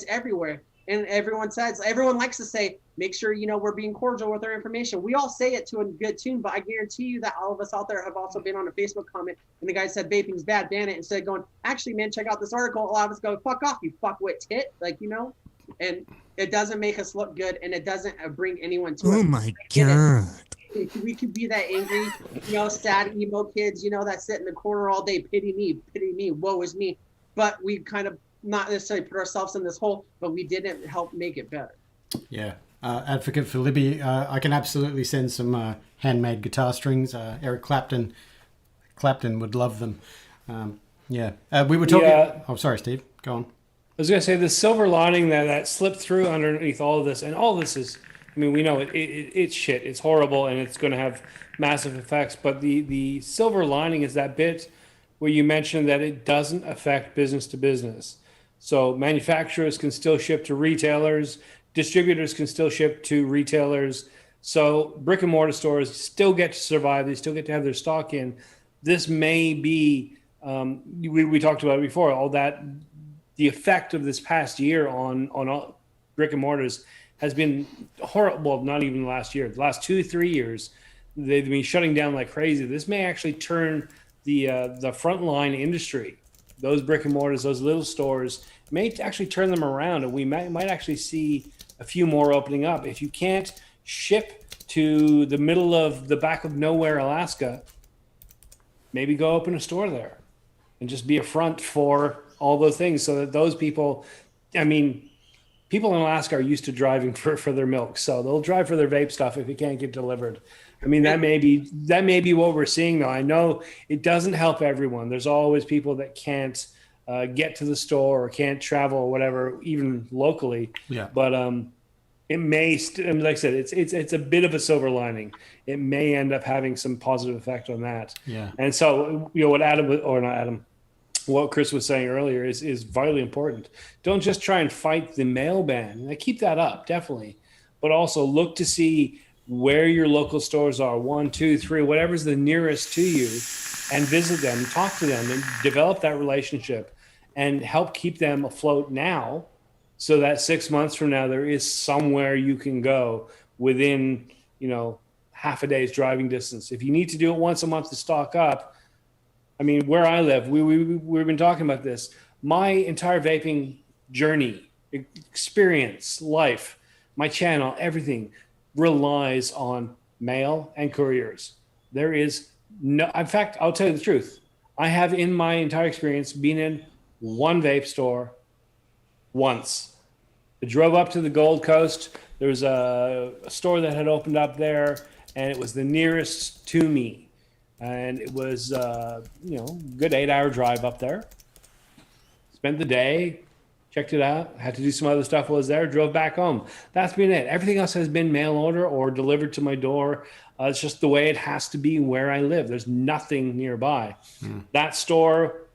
everywhere. And everyone likes to say, make sure, we're being cordial with our information. We all say it to a good tune, but I guarantee you that all of us out there have also been on a Facebook comment and the guy said, vaping's bad, ban it. Instead of going, actually, man, check out this article. A lot of us go, fuck off, you fuckwit tit. And it doesn't make us look good, and it doesn't bring anyone to us. Oh my God. We could be that angry, sad emo kids, that sit in the corner all day, pity me, woe is me. But we kind of not necessarily put ourselves in this hole, but we didn't help make it better. Yeah. Advocate for Libby. I can absolutely send some handmade guitar strings. Eric Clapton would love them. We were talking. Yeah. Oh, sorry, Steve. Go on. I was going to say the silver lining that slipped through underneath all of this, and all this is, we know it's shit. It's horrible, and it's going to have massive effects. But the silver lining is that bit where you mentioned that it doesn't affect business to business. So manufacturers can still ship to retailers, distributors can still ship to retailers. So brick and mortar stores still get to survive. They still get to have their stock in. This may be, we talked about it before, all that, the effect of this past year on all brick and mortars has been horrible. Well, not even the last year, the last 2-3 years, they've been shutting down like crazy. This may actually turn the frontline industry, those brick and mortars, those little stores, may actually turn them around, and we might actually see a few more opening up. If you can't ship to the middle of the back of nowhere, Alaska, maybe go open a store there and just be a front for all those things, so that those people, I mean, people in Alaska are used to driving for their milk, so they'll drive for their vape stuff if it can't get delivered. I mean, that may be what we're seeing, though. I know it doesn't help everyone. There's always people that can't get to the store or can't travel or whatever, even locally. Yeah. But it may, like I said, it's a bit of a silver lining. It may end up having some positive effect on that. Yeah. And so, what Chris was saying earlier is vitally important. Don't just try and fight the mail ban. Like, keep that up, definitely. But also look to see where your local stores are, 1, 2, 3, whatever's the nearest to you, and visit them, talk to them, and develop that relationship and help keep them afloat now, so that 6 months from now, there is somewhere you can go within, half a day's driving distance. If you need to do it once a month to stock up, I mean, where I live, we've been talking about this. My entire vaping journey, experience, life, my channel, everything relies on mail and couriers. There is no, in fact, I'll tell you the truth. I have, in my entire experience, been in one vape store once. I drove up to the Gold Coast. There was a store that had opened up there, and it was the nearest to me. And it was, good 8-hour drive up there. Spent the day, checked it out, had to do some other stuff while I was there, drove back home. That's been it. Everything else has been mail order or delivered to my door. It's just the way it has to be where I live. There's nothing nearby. That store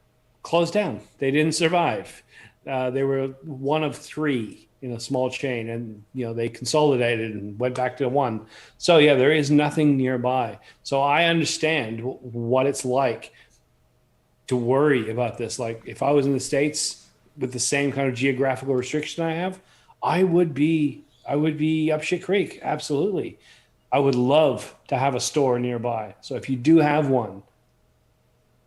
closed down. They didn't survive. They were one of 3 in a small chain, and they consolidated and went back to one. So yeah, there is nothing nearby. So I understand what it's like to worry about this. Like, if I was in the States with the same kind of geographical restriction I have, I would be up shit creek. Absolutely. I would love to have a store nearby. So if you do have one,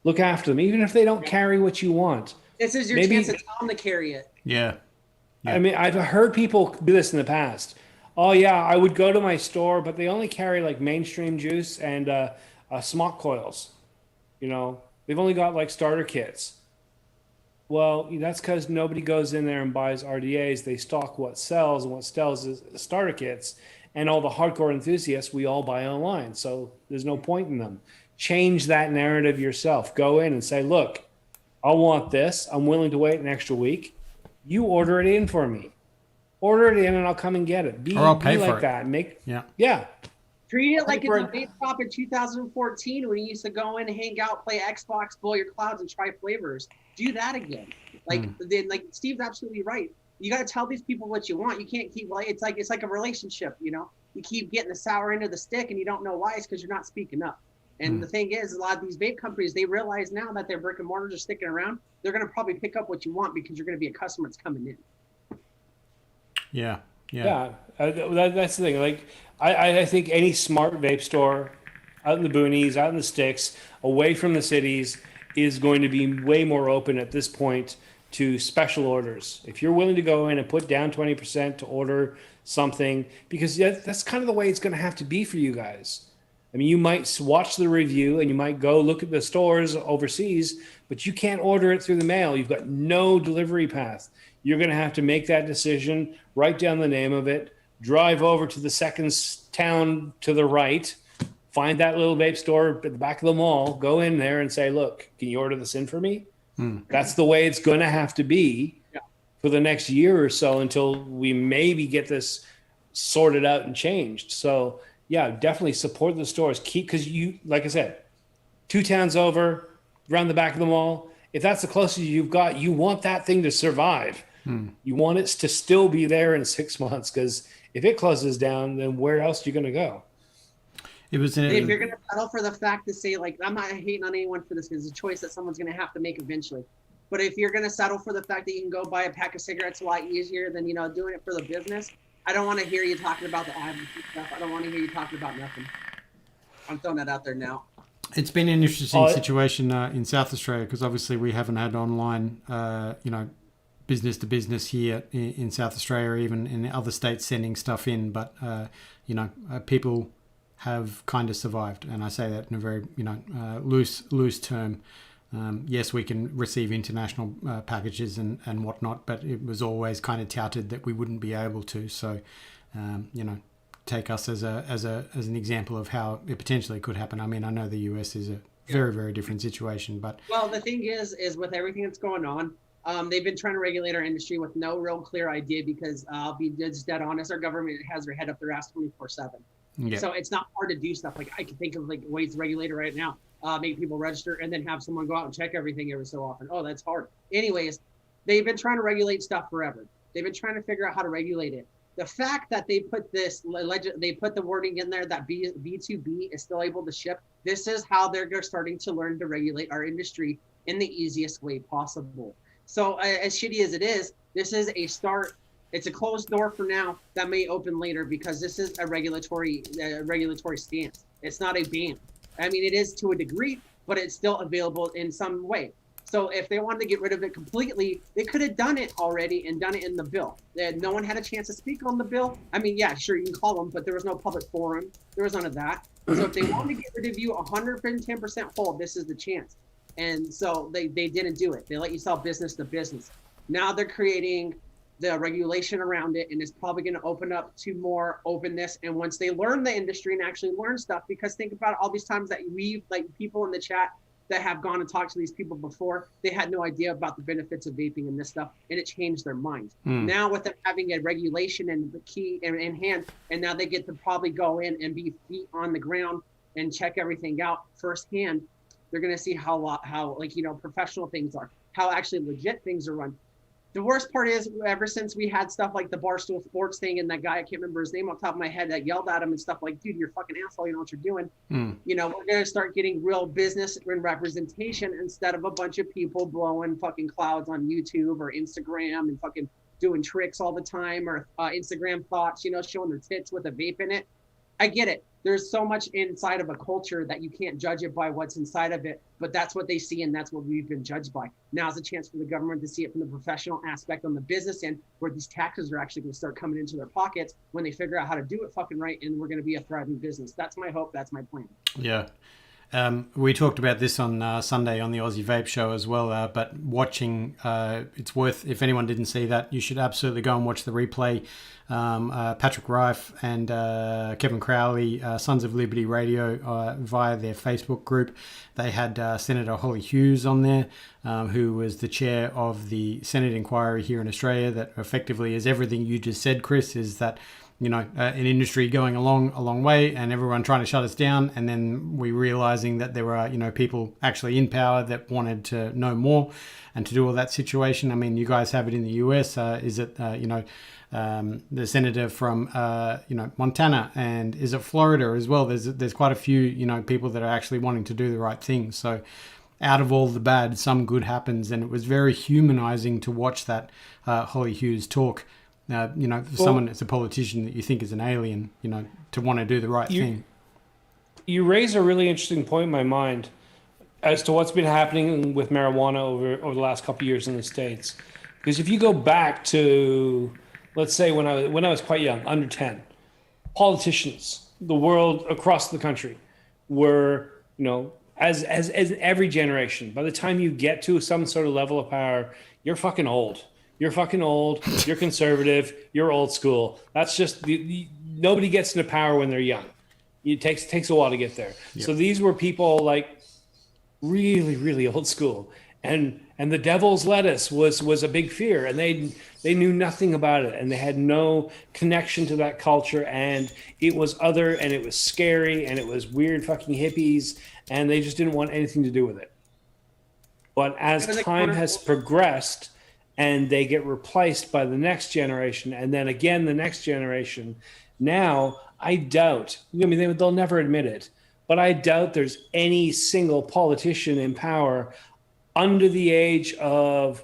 look after them, even if they don't carry what you want. This is your chance to tell them to carry it. Yeah. I mean, I've heard people do this in the past. Oh yeah, I would go to my store, but they only carry like mainstream juice and smock coils. They've only got like starter kits. Well, that's because nobody goes in there and buys RDAs. They stock what sells, and what sells is starter kits. And all the hardcore enthusiasts, we all buy online. So there's no point in them. Change that narrative yourself. Go in and say, look, I want this. I'm willing to wait an extra week. You order it in for me. Order it in and I'll come and get it. Or I'll pay be for like it. that. Yeah. Treat it like it's a vape shop in 2014 when you used to go in, hang out, play Xbox, blow your clouds, and try flavors. Do that again. Then Steve's absolutely right. You got to tell these people what you want. You can't keep it's like a relationship. You keep getting the sour end of the stick, and you don't know why. It's because you're not speaking up. And the thing is, a lot of these vape companies, they realize now that their brick and mortars are sticking around. They're going to probably pick up what you want because you're going to be a customer that's coming in. Yeah. That's the thing. Like, I think any smart vape store out in the boonies, out in the sticks, away from the cities, is going to be way more open at this point to special orders. If you're willing to go in and put down 20% to order something, because that's kind of the way it's going to have to be for you guys. I mean, you might watch the review and you might go look at the stores overseas, but you can't order it through the mail. You've got no delivery path. You're going to have to make that decision, write down the name of it, drive over to the second town to the right, find that little vape store at the back of the mall, go in there and say, look, can you order this in for me? That's the way it's going to have to be for the next year or so until we maybe get this sorted out and changed. So yeah, definitely support the stores. Because like I said, 2 towns over, around the back of the mall, if that's the closest you've got, you want that thing to survive. You want it to still be there in 6 months, because If it closes down, then where else are you going to go? It was If you're gonna settle for the fact to say, like, I'm not hating on anyone for this because it's a choice that someone's gonna have to make eventually. But if you're gonna settle for the fact that you can go buy a pack of cigarettes a lot easier than doing it for the business, I don't want to hear you talking about the advocacy stuff. I don't want to hear you talking about nothing. I'm throwing that out there now. It's been an interesting situation in South Australia because obviously we haven't had online, business to business here in South Australia, even in other states sending stuff in. But people have kind of survived, and I say that in a very loose term. Yes, we can receive international packages and whatnot, but it was always kind of touted that we wouldn't be able to. So, take us as an example of how it potentially could happen. I mean, I know the US is a very, very different situation, but well, the thing is with everything that's going on, they've been trying to regulate our industry with no real clear idea because I'll be just dead honest, our government has their head up their ass 24/7. yeah. So it's not hard to do stuff. Like I can think of like ways to regulate it right now. Make people register and then have someone go out and check everything every so often. Oh, that's hard. Anyways, they've been trying to regulate stuff forever. They've been trying to figure out how to regulate it. The fact that they put the wording in there that B2B is still able to ship, this is how they're starting to learn to regulate our industry in the easiest way possible. So as shitty as it is, this is a start. It's a closed door for now that may open later because this is a regulatory stance. It's not a ban. I mean, it is to a degree, but it's still available in some way. So if they wanted to get rid of it completely, they could have done it already and done it in the bill. No one had a chance to speak on the bill. I mean, yeah, sure, you can call them, but there was no public forum. There was none of that. So if they wanted to get rid of you 110% whole, this is the chance. And so they didn't do it. They let you sell business to business. Now they're creating the regulation around it, and it's probably going to open up to more openness. And once they learn the industry and actually learn stuff, because think about all these times that we've, like, people in the chat that have gone and talked to these people before, they had no idea about the benefits of vaping and this stuff, and it changed their minds. Now with them having a regulation and the key in hand, and now they get to probably go in and be feet on the ground and check everything out firsthand. They're going to see how professional things are, how actually legit things are run. The worst part is, ever since we had stuff like the Barstool Sports thing and that guy, I can't remember his name off the top of my head, that yelled at him and stuff like, dude, you're a fucking asshole, you know what you're doing. We're going to start getting real business and representation instead of a bunch of people blowing fucking clouds on YouTube or Instagram and fucking doing tricks all the time, or Instagram thoughts, showing their tits with a vape in it. I get it. There's so much inside of a culture that you can't judge it by what's inside of it, but that's what they see and that's what we've been judged by. Now's a chance for the government to see it from the professional aspect on the business end, where these taxes are actually going to start coming into their pockets when they figure out how to do it fucking right, and we're going to be a thriving business. That's my hope. That's my plan. Yeah. We talked about this on Sunday on the Aussie Vape Show as well, but watching, it's worth, if anyone didn't see that, you should absolutely go and watch the replay. Patrick Rife and Kevin Crowley, Sons of Liberty Radio, via their Facebook group, they had Senator Holly Hughes on there, who was the chair of the Senate inquiry here in Australia, that effectively is everything you just said, Chris, is that an industry going a long way and everyone trying to shut us down, and then we realizing that there were people actually in power that wanted to know more and to do all that situation. I mean, you guys have it in the US. Is it the senator from Montana, and is it Florida as well? There's quite a few people that are actually wanting to do the right thing. So out of all the bad, some good happens, and it was very humanizing to watch that Holly Hughes talk. Someone that's a politician that you think is an alien, to want to do the right thing. You raise a really interesting point in my mind as to what's been happening with marijuana over the last couple of years in the States. Because if you go back to, let's say when I was quite young, under 10, politicians, the world across the country were, as every generation, by the time you get to some sort of level of power, you're fucking old. You're fucking old, you're conservative, you're old school. That's just, nobody gets into power when they're young. It takes a while to get there. Yep. So these were people like really, really old school. And the devil's lettuce was a big fear, and they knew nothing about it, and they had no connection to that culture, and it was other, and it was scary, and it was weird fucking hippies, and they just didn't want anything to do with it. But as time has progressed, and they get replaced by the next generation, and then again the next generation. Now, I doubt, I mean, they'll never admit it, but I doubt there's any single politician in power under the age of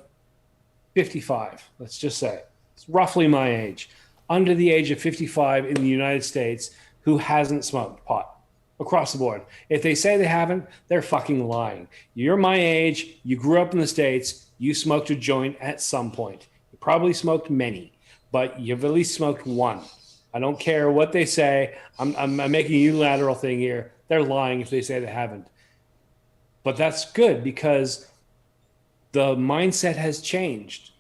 55, let's just say. It's roughly my age. Under the age of 55 in the United States who hasn't smoked pot across the board. If they say they haven't, they're fucking lying. You're my age, you grew up in the States, you smoked a joint at some point. You probably smoked many, but you've at least smoked one. I don't care what they say. I'm making a unilateral thing here. They're lying if they say they haven't. But that's good because the mindset has changed.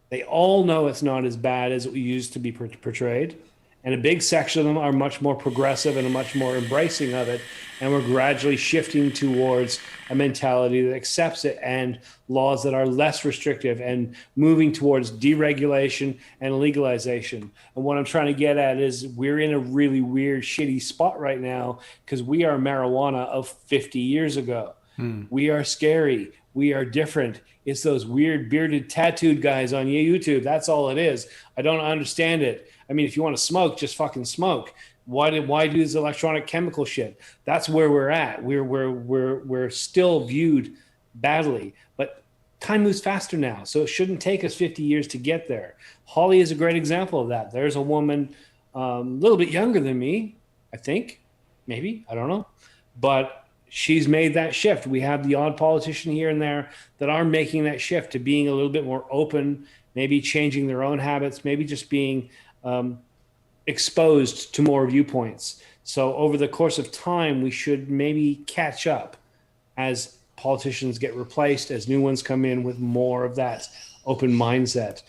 They all know it's not as bad as it used to be portrayed. And a big section of them are much more progressive and much more embracing of it. And we're gradually shifting towards a mentality that accepts it and laws that are less restrictive and moving towards deregulation and legalization. And what I'm trying to get at is we're in a really weird, shitty spot right now because we are marijuana of 50 years ago. We are scary. We are different. It's those weird bearded tattooed guys on YouTube. That's all it is. I don't understand it. I mean, if you want to smoke, just fucking smoke. Why do this electronic chemical shit? That's where we're at. We're still viewed badly, but time moves faster now. So it shouldn't take us 50 years to get there. Holly is a great example of that. There's a woman a little bit younger than me, I think, maybe, I don't know. But she's made that shift. We have the odd politician here and there that are making that shift to being a little bit more open, maybe changing their own habits, maybe just being exposed to more viewpoints. So over the course of time, we should maybe catch up as politicians get replaced, as new ones come in with more of that open mindset.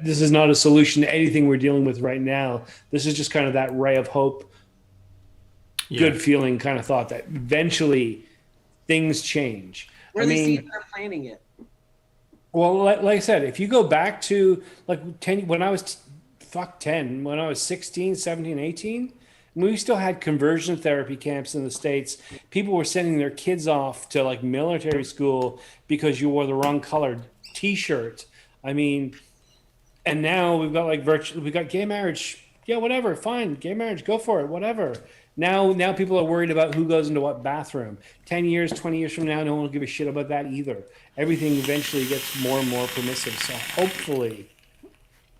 This is not a solution to anything we're dealing with right now. This is just kind of that ray of hope, good feeling kind of thought that eventually things change. Where the seeds are planting it. Well, like I said, if you go back to like 10, when I was 16, 17, 18, we still had conversion therapy camps in the States. People were sending their kids off to like military school because you wore the wrong colored t-shirt. I mean, and now we've got like we got gay marriage. Yeah, whatever, fine. Gay marriage, go for it, whatever. Now people are worried about who goes into what bathroom. 10 years, 20 years from now, no one will give a shit about that either. Everything eventually gets more and more permissive. So hopefully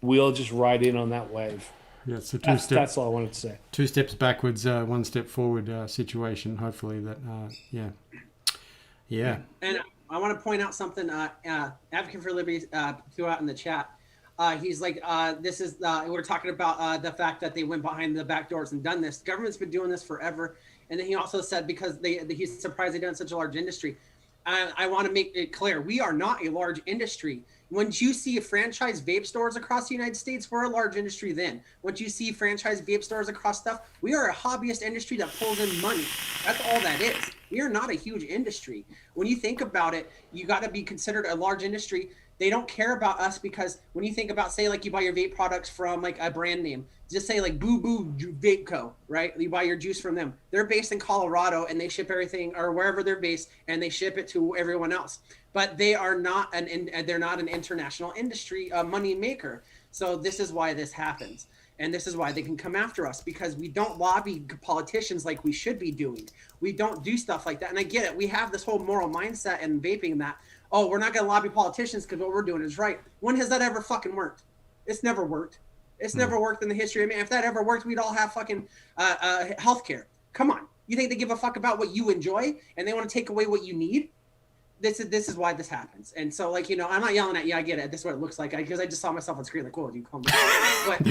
we'll just ride in on that wave. Yeah, so that's all I wanted to say. 2 steps backwards, 1 step forward situation. Hopefully that, yeah. And I want to point out something. Advocate for Liberty threw out in the chat. He's like, this is, we're talking about the fact that they went behind the back doors and done this. Government's been doing this forever. And then he also said, because he's surprised they done such a large industry. I want to make it clear, we are not a large industry. Once you see franchise vape stores across the United States, we're a large industry then. Once you see franchise vape stores across stuff, we are a hobbyist industry that pulls in money. That's all that is. We are not a huge industry. When you think about it, you got to be considered a large industry. They don't care about us because when you think about, say, like you buy your vape products from like a brand name, just say like Boo Boo Vape Co., right? You buy your juice from them. They're based in Colorado and they ship everything, or wherever they're based, and they ship it to everyone else. But they are not they're not an international industry money maker. So this is why this happens. And this is why they can come after us, because we don't lobby politicians like we should be doing. We don't do stuff like that. And I get it. We have this whole moral mindset in vaping that, oh, we're not going to lobby politicians because what we're doing is right. When has that ever fucking worked? It's never worked. It's never worked in the history. I mean, if that ever worked, we'd all have fucking healthcare. Come on. You think they give a fuck about what you enjoy and they want to take away what you need? This is why this happens. And so, like, you know, I'm not yelling at you. I get it. This is what it looks like, because I just saw myself on screen like, whoa, you calm down. But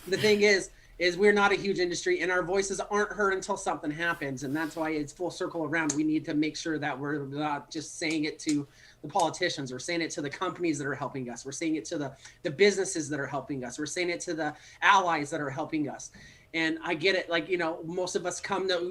the thing is we're not a huge industry and our voices aren't heard until something happens. And that's why it's full circle around. We need to make sure that we're not just saying it to the politicians. We're saying it to the companies that are helping us. We're saying it to the businesses that are helping us. We're saying it to the allies that are helping us. And I get it. Like, you know, most of us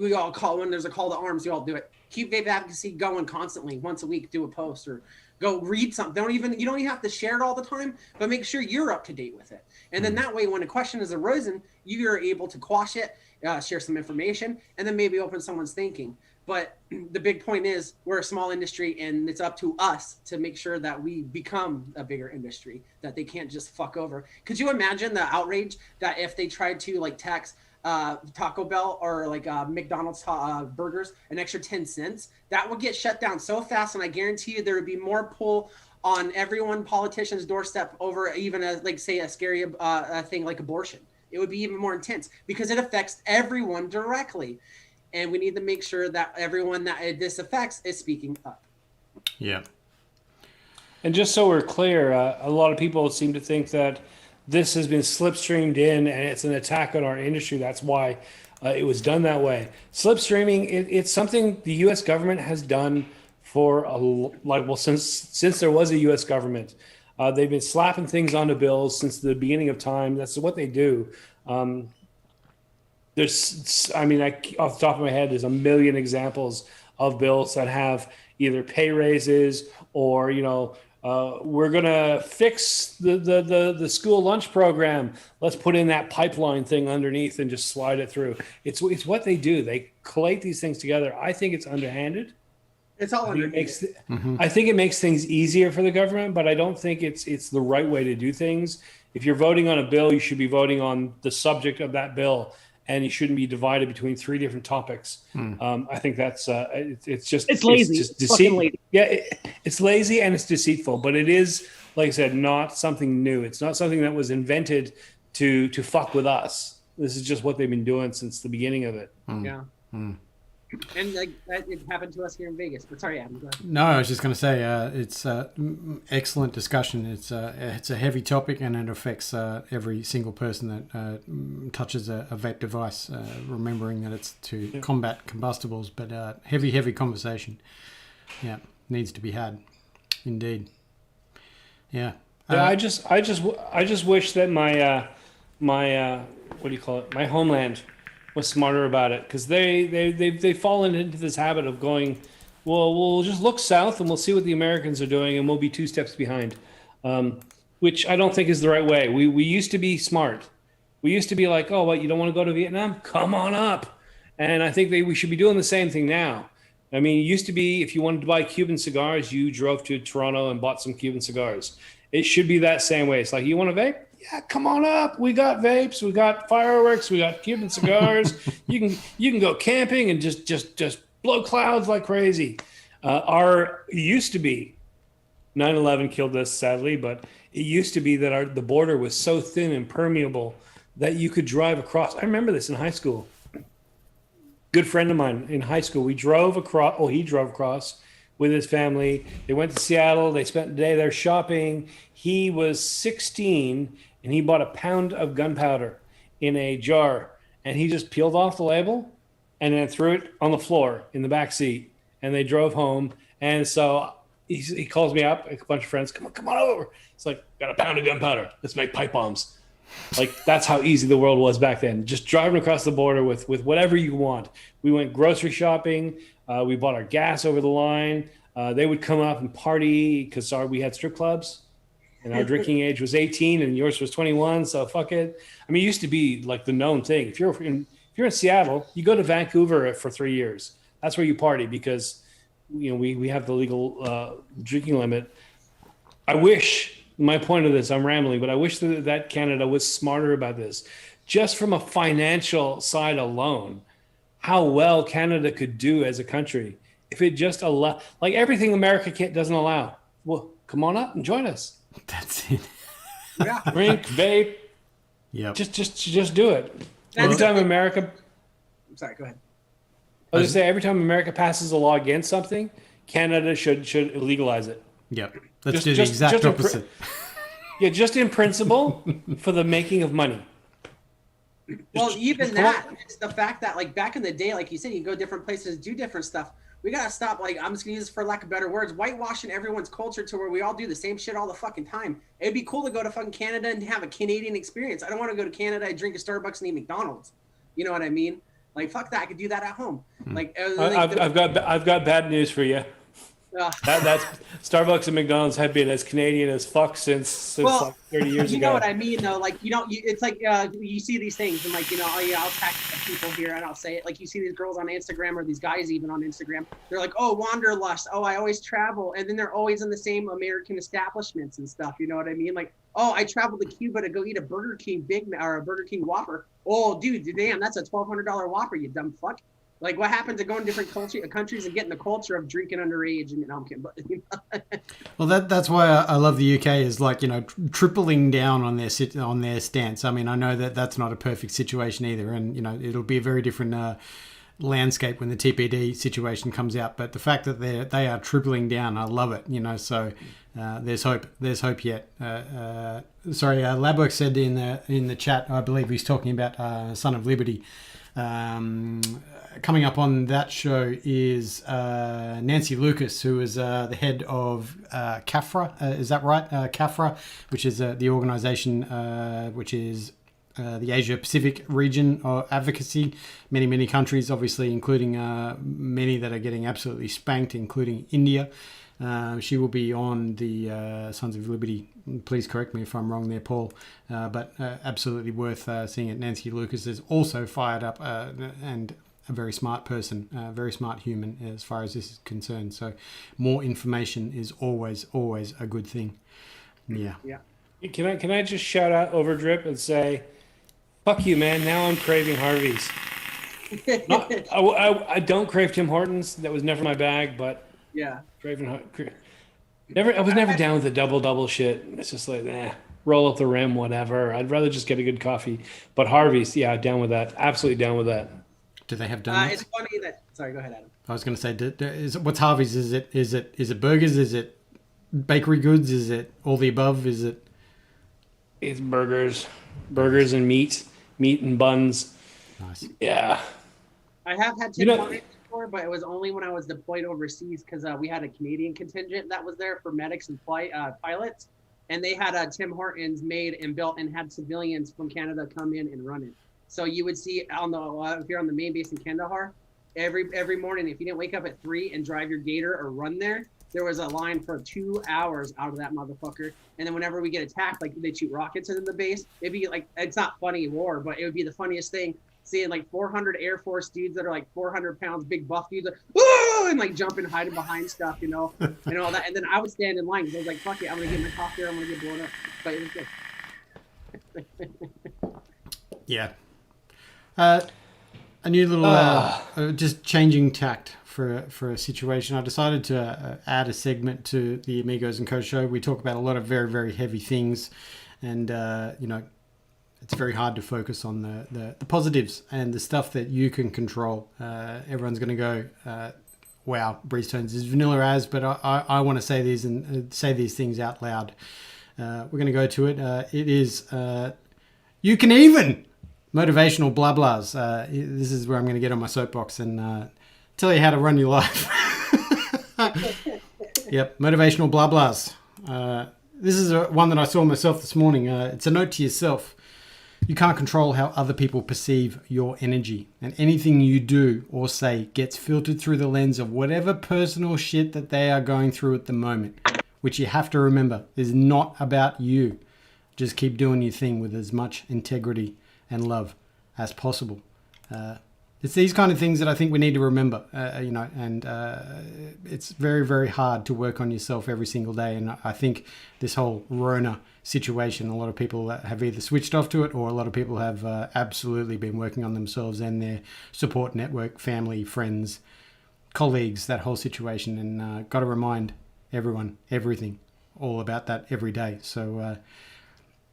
we all call, when there's a call to arms, we all do it. Keep vape advocacy going constantly. Once a week, do a post or go read something. You don't even have to share it all the time, but make sure you're up to date with it. And then that way, when a question is arisen, you're able to quash it, share some information, and then maybe open someone's thinking. But the big point is we're a small industry, and it's up to us to make sure that we become a bigger industry, that they can't just fuck over. Could you imagine the outrage that if they tried to like tax Taco Bell or like McDonald's burgers an extra 10 cents? That would get shut down so fast, and I guarantee you there would be more pull on everyone politician's doorstep over even a, like say a scary thing like abortion. It would be even more intense because it affects everyone directly. And we need to make sure that everyone that this affects is speaking up. Yeah. And just so we're clear, a lot of people seem to think that this has been slipstreamed in and it's an attack on our industry. That's why it was done that way. Slipstreaming, it's something the U.S. government has done for since there was a U.S. government. They've been slapping things onto bills since the beginning of time. That's what they do. Off the top of my head, there's a million examples of bills that have either pay raises or, we're going to fix the school lunch program. Let's put in that pipeline thing underneath and just slide it through. It's what they do. They collate these things together. I think it's underhanded. It's all underhanded. I think it makes things easier for the government, but I don't think it's the right way to do things. If you're voting on a bill, you should be voting on the subject of that bill. And you shouldn't be divided between three different topics. I think that's it's lazy. It's deceitful. Yeah, it's lazy and it's deceitful. But it is, like I said, not something new. It's not something that was invented to fuck with us. This is just what they've been doing since the beginning of it. Yeah. And like that, it happened to us here in Vegas. But sorry, Adam. Go ahead. No, I was just going to say it's excellent discussion. It's a heavy topic and it affects every single person that touches a vape device. Remembering that it's to combat combustibles, but heavy conversation. Yeah, needs to be had. Indeed. Yeah. I just wish that my what do you call it? My homeland was smarter about it, because they've fallen into this habit of going, well, we'll just look south and we'll see what the Americans are doing and we'll be 2 steps behind, which I don't think is the right way. We used to be smart. We used to be like, oh, what, you don't want to go to Vietnam? Come on up. And I think we should be doing the same thing now. I mean, it used to be if you wanted to buy Cuban cigars, you drove to Toronto and bought some Cuban cigars. It should be that same way. It's like, you want a vape? Yeah, come on up. We got vapes, we got fireworks, we got Cuban cigars. you can go camping and just blow clouds like crazy. It used to be 9/11 killed us sadly, but it used to be that the border was so thin and permeable that you could drive across. I remember this in high school. Good friend of mine in high school, he drove across with his family. They went to Seattle. They spent the day there shopping. He was 16 and he bought a pound of gunpowder in a jar, and he just peeled off the label and then threw it on the floor in the back seat, and they drove home. And so he calls me up, a bunch of friends, come on over. It's like, got a pound of gunpowder. Let's make pipe bombs. Like, that's how easy the world was back then. Just driving across the border with whatever you want. We went grocery shopping. We bought our gas over the line. They would come up and party because we had strip clubs. And our drinking age was 18 and yours was 21, so fuck it. I mean, it used to be like the known thing. If you're in Seattle, you go to Vancouver for 3 years. That's where you party because we have the legal drinking limit. I wish, my point of this, I'm rambling, but I wish that Canada was smarter about this. Just from a financial side alone, how well Canada could do as a country if it just allow, like everything America doesn't allow. Well, come on up and join us. That's it. Yeah. Drink, vape. Yeah. Just do it. Every time America. I'm sorry. Go ahead. I was going to say, every time America passes a law against something, Canada should legalize it. Yep. Let's do the exact opposite. Just in principle for the making of money. Well, even that, it's the fact that, like, back in the day, like you said, you go different places, do different stuff. We got to stop, like, I'm just going to use this for lack of better words, whitewashing everyone's culture to where we all do the same shit all the fucking time. It'd be cool to go to fucking Canada and have a Canadian experience. I don't want to go to Canada and drink a Starbucks and eat McDonald's. You know what I mean? Like, fuck that. I could do that at home. Like, I've got bad news for you. That's Starbucks and McDonald's have been as Canadian as fuck since Well, like 30 years you ago. know what I mean, though. Like, it's like you see these things, and like, I'll tag people here, and I'll say it. Like, you see these girls on Instagram, or these guys even on Instagram. They're like, "Oh, wanderlust. Oh, I always travel," and then they're always in the same American establishments and stuff. You know what I mean? Like, "Oh, I traveled to Cuba to go eat a Burger King or a Burger King Whopper." Oh, dude, damn, that's a $1,200 Whopper, you dumb fuck. Like, what happened to going to different countries and getting the culture of drinking underage? And I'm kidding, but Well, that's why I love the UK is like, tripling down on their stance. I mean, I know that that's not a perfect situation either, and it'll be a very different landscape when the TPD situation comes out. But the fact that they are tripling down, I love it. So there's hope. There's hope yet. Labwork said in the chat, I believe he's talking about Son of Liberty. Coming up on that show is Nancy Lucas, who is the head of CAFRA. Is that right? CAFRA, which is the organisation which is the Asia Pacific region of advocacy. Many countries, obviously, including many that are getting absolutely spanked, including India. She will be on the Sons of Liberty. Please correct me if I'm wrong there, Paul. But absolutely worth seeing it. Nancy Lucas is also fired up and a very smart person, very smart human as far as this is concerned. So more information is always a good thing. Yeah. Can I just shout out Overdrip and say, fuck you, man. Now I'm craving Harvey's. I don't crave Tim Hortons. That was never my bag, but yeah. I was never down with the double shit. It's just like, roll up the rim, whatever. I'd rather just get a good coffee. But Harvey's, yeah, down with that. Absolutely down with that. Do they have donuts? It's funny that. Sorry, go ahead, Adam. I was going to say, what's Harvey's? Is it burgers? Is it bakery goods? Is it all the above? Is it? It's burgers and meat and buns. Nice. Yeah. I have had Tim Hortons before, but it was only when I was deployed overseas because we had a Canadian contingent that was there for medics and pilots, and they had Tim Hortons made and built and had civilians from Canada come in and run it. So you would see if you're on the main base in Kandahar, every morning, if you didn't wake up at 3 and drive your gator or run there was a line for 2 hours out of that motherfucker. And then whenever we get attacked, like they shoot rockets into the base, it'd be like, it's not funny war, but it would be the funniest thing seeing like 400 Air Force dudes that are like 400 pounds, big buff dudes, like, woo! And like jumping, hiding behind stuff, and all that. And then I would stand in line because I was like, fuck it, I'm going to get my coffee or I'm going to get blown up. But it was good. Yeah. A new little, just changing tact for a situation. I decided to add a segment to the Amigos and Co show. We talk about a lot of very, very heavy things, and it's very hard to focus on the positives and the stuff that you can control. Everyone's going to go, wow, Breeze Tones is vanilla as, but I want to say these and say these things out loud. We're going to go to it. It is you can even. Motivational blah blahs. This is where I'm going to get on my soapbox and tell you how to run your life. Yep, motivational blah blahs. This is one that I saw myself this morning. It's a note to yourself. You can't control how other people perceive your energy, and anything you do or say gets filtered through the lens of whatever personal shit that they are going through at the moment, which you have to remember is not about you. Just keep doing your thing with as much integrity and love as possible. It's these kind of things that I think we need to remember, and it's very, very hard to work on yourself every single day. And I think this whole Rona situation, a lot of people have either switched off to it, or a lot of people have absolutely been working on themselves and their support network, family, friends, colleagues, that whole situation. And got to remind everyone, everything, all about that every day. So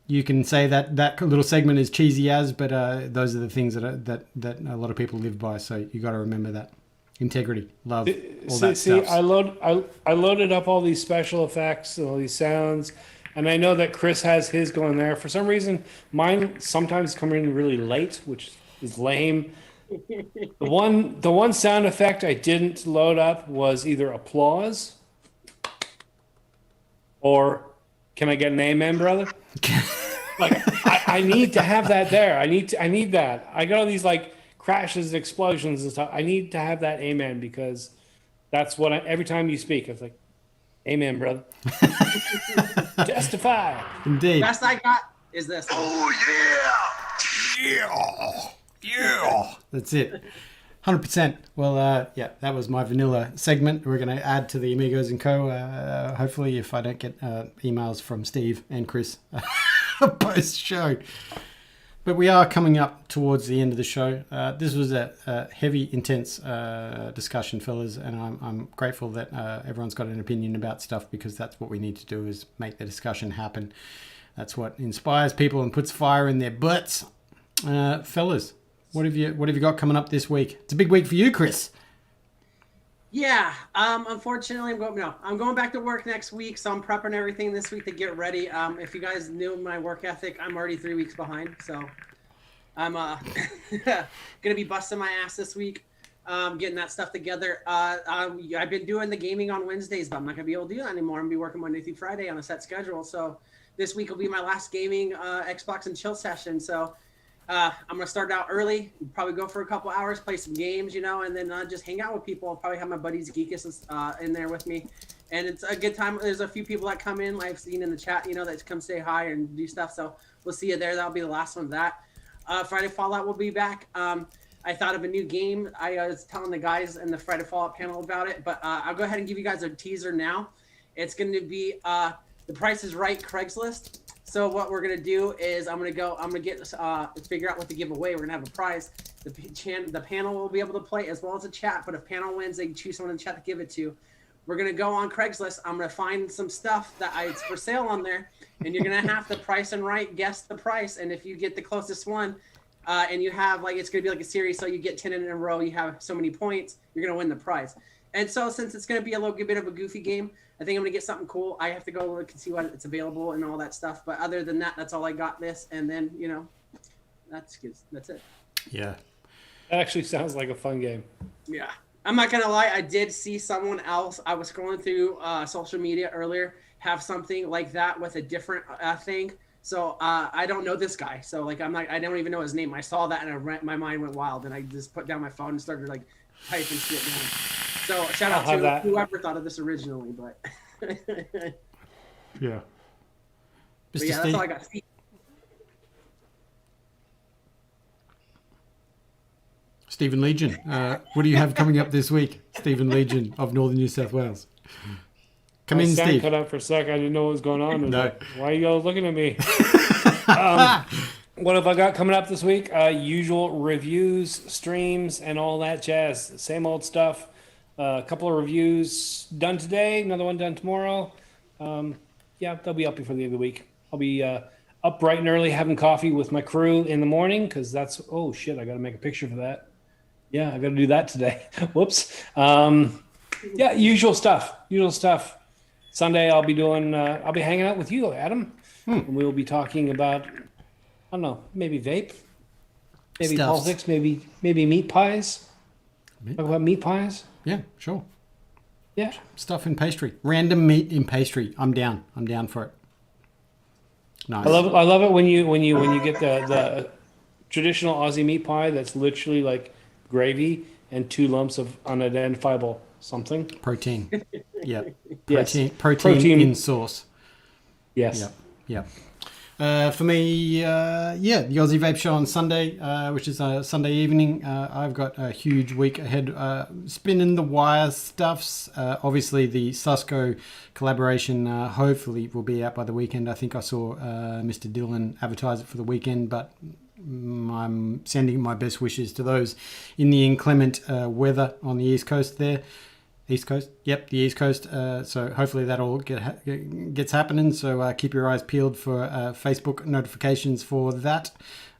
you can say that little segment is cheesy as, but those are the things that a lot of people live by. So you got to remember that integrity, love, all that stuff. I loaded up all these special effects and all these sounds, and I know that Chris has his going there. For some reason, mine sometimes come in really late, which is lame. The one sound effect I didn't load up was either applause or can I get an amen, brother? Like I need to have that there. I need that. I got all these like crashes, explosions and stuff. I need to have that amen because That's what every time you speak, it's like, amen, brother. Testify. Indeed. Best I got is this. Yeah. That's it. 100%. Well, yeah, that was my vanilla segment. We're going to add to the Amigos and Co. Hopefully, if I don't get emails from Steve and Chris post show. But we are coming up towards the end of the show. This was a heavy, intense discussion, fellas, and I'm grateful that everyone's got an opinion about stuff, because that's what we need to do, is make the discussion happen. That's what inspires people and puts fire in their butts. Fellas, what have you got coming up this week? It's a big week for you, Chris. Yeah. Unfortunately, I'm going back to work next week, so I'm prepping everything this week to get ready. If you guys knew my work ethic, I'm already 3 weeks behind, so I'm gonna be busting my ass this week, getting that stuff together. I've been doing the gaming on Wednesdays, but I'm not gonna be able to do that anymore. I'm gonna be working Monday through Friday on a set schedule, so this week will be my last gaming Xbox and chill session. So I'm gonna start out early, probably go for a couple hours, play some games, and then just hang out with people. I'll probably have my buddies Geekus in there with me, and it's a good time. There's a few people that come in, I've seen in the chat, that come say hi and do stuff. So we'll see you there. That'll be the last one of that. Friday Fallout will be back. I thought of a new game. I was telling the guys in the Friday Fallout panel about it, but I'll go ahead and give you guys a teaser now. It's going to be The Price is Right Craigslist. So what we're gonna do is I'm gonna figure out what to give away. We're gonna have a prize. The panel will be able to play as well as a chat. But if panel wins, they choose someone in the chat to give it to. We're gonna go on Craigslist. I'm gonna find some stuff it's for sale on there, and you're gonna have to price and right guess the price. And if you get the closest one, and you have it's gonna be like a series, so you get 10 in a row, you have so many points, you're gonna win the prize. And so since it's gonna be a little bit of a goofy game, I think I'm going to get something cool. I have to go look and see what it's available and all that stuff. But other than that, that's all I got this. And then, that's good. That's it. Yeah. That actually sounds like a fun game. Yeah. I'm not going to lie. I did see someone else. I was scrolling through social media earlier, have something like that with a different thing. So I don't know this guy. So I don't even know his name. I saw that and my mind went wild. And I just put down my phone and started typing shit down. So shout out to whoever thought of this originally, but yeah. But yeah, that's all I got. Stephen Legion, what do you have coming up this week? Stephen Legion of Northern New South Wales. Come in, Steve. Cut out for a sec. I didn't know what was going on. No. Why are you guys looking at me? What have I got coming up this week? Usual reviews, streams, and all that jazz. Same old stuff. A couple of reviews done today, another one done tomorrow. Yeah, they'll be up before the end of the week. I'll be up bright and early having coffee with my crew in the morning, because that's, oh shit, I got to make a picture for that. Yeah, I got to do that today. Whoops. Yeah, usual stuff. Sunday I'll be hanging out with you, Adam. And we'll be talking about, I don't know, maybe vape, maybe Stuffs. politics, maybe meat pies. Talk about meat pies. Yeah, sure. Yeah. Stuff in pastry. Random meat in pastry. I'm down for it. Nice. I love it when you get the traditional Aussie meat pie that's literally like gravy and 2 lumps of unidentifiable something. Protein. Yeah. Yes. Protein in sauce. Yes. Yep. For me, the Aussie Vape Show on Sunday, which is Sunday evening. I've got a huge week ahead. Spinning the wire stuffs. Obviously, the Susco collaboration hopefully will be out by the weekend. I think I saw Mr. Dillon advertise it for the weekend, but I'm sending my best wishes to those in the inclement weather on the East Coast there. East Coast? Yep, the East Coast. So hopefully that all gets happening. So keep your eyes peeled for Facebook notifications for that.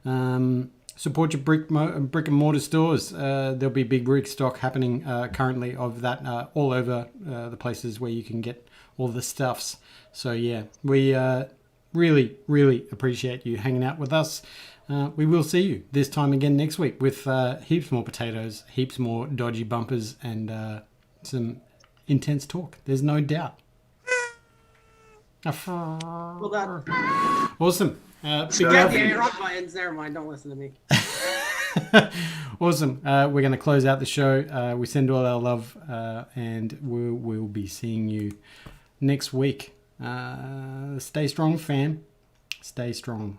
Support your brick and mortar stores. There'll be big brick stock happening currently of that all over the places where you can get all the stuffs. So yeah, we really, really appreciate you hanging out with us. We will see you this time again next week with heaps more potatoes, heaps more dodgy bumpers, and some intense talk. There's no doubt. Well done. Awesome. Big Yeah, rock buttons. Never mind. Don't listen to me. Awesome. We're going to close out the show. We send all our love, and we'll be seeing you next week. Stay strong, fam. Stay strong.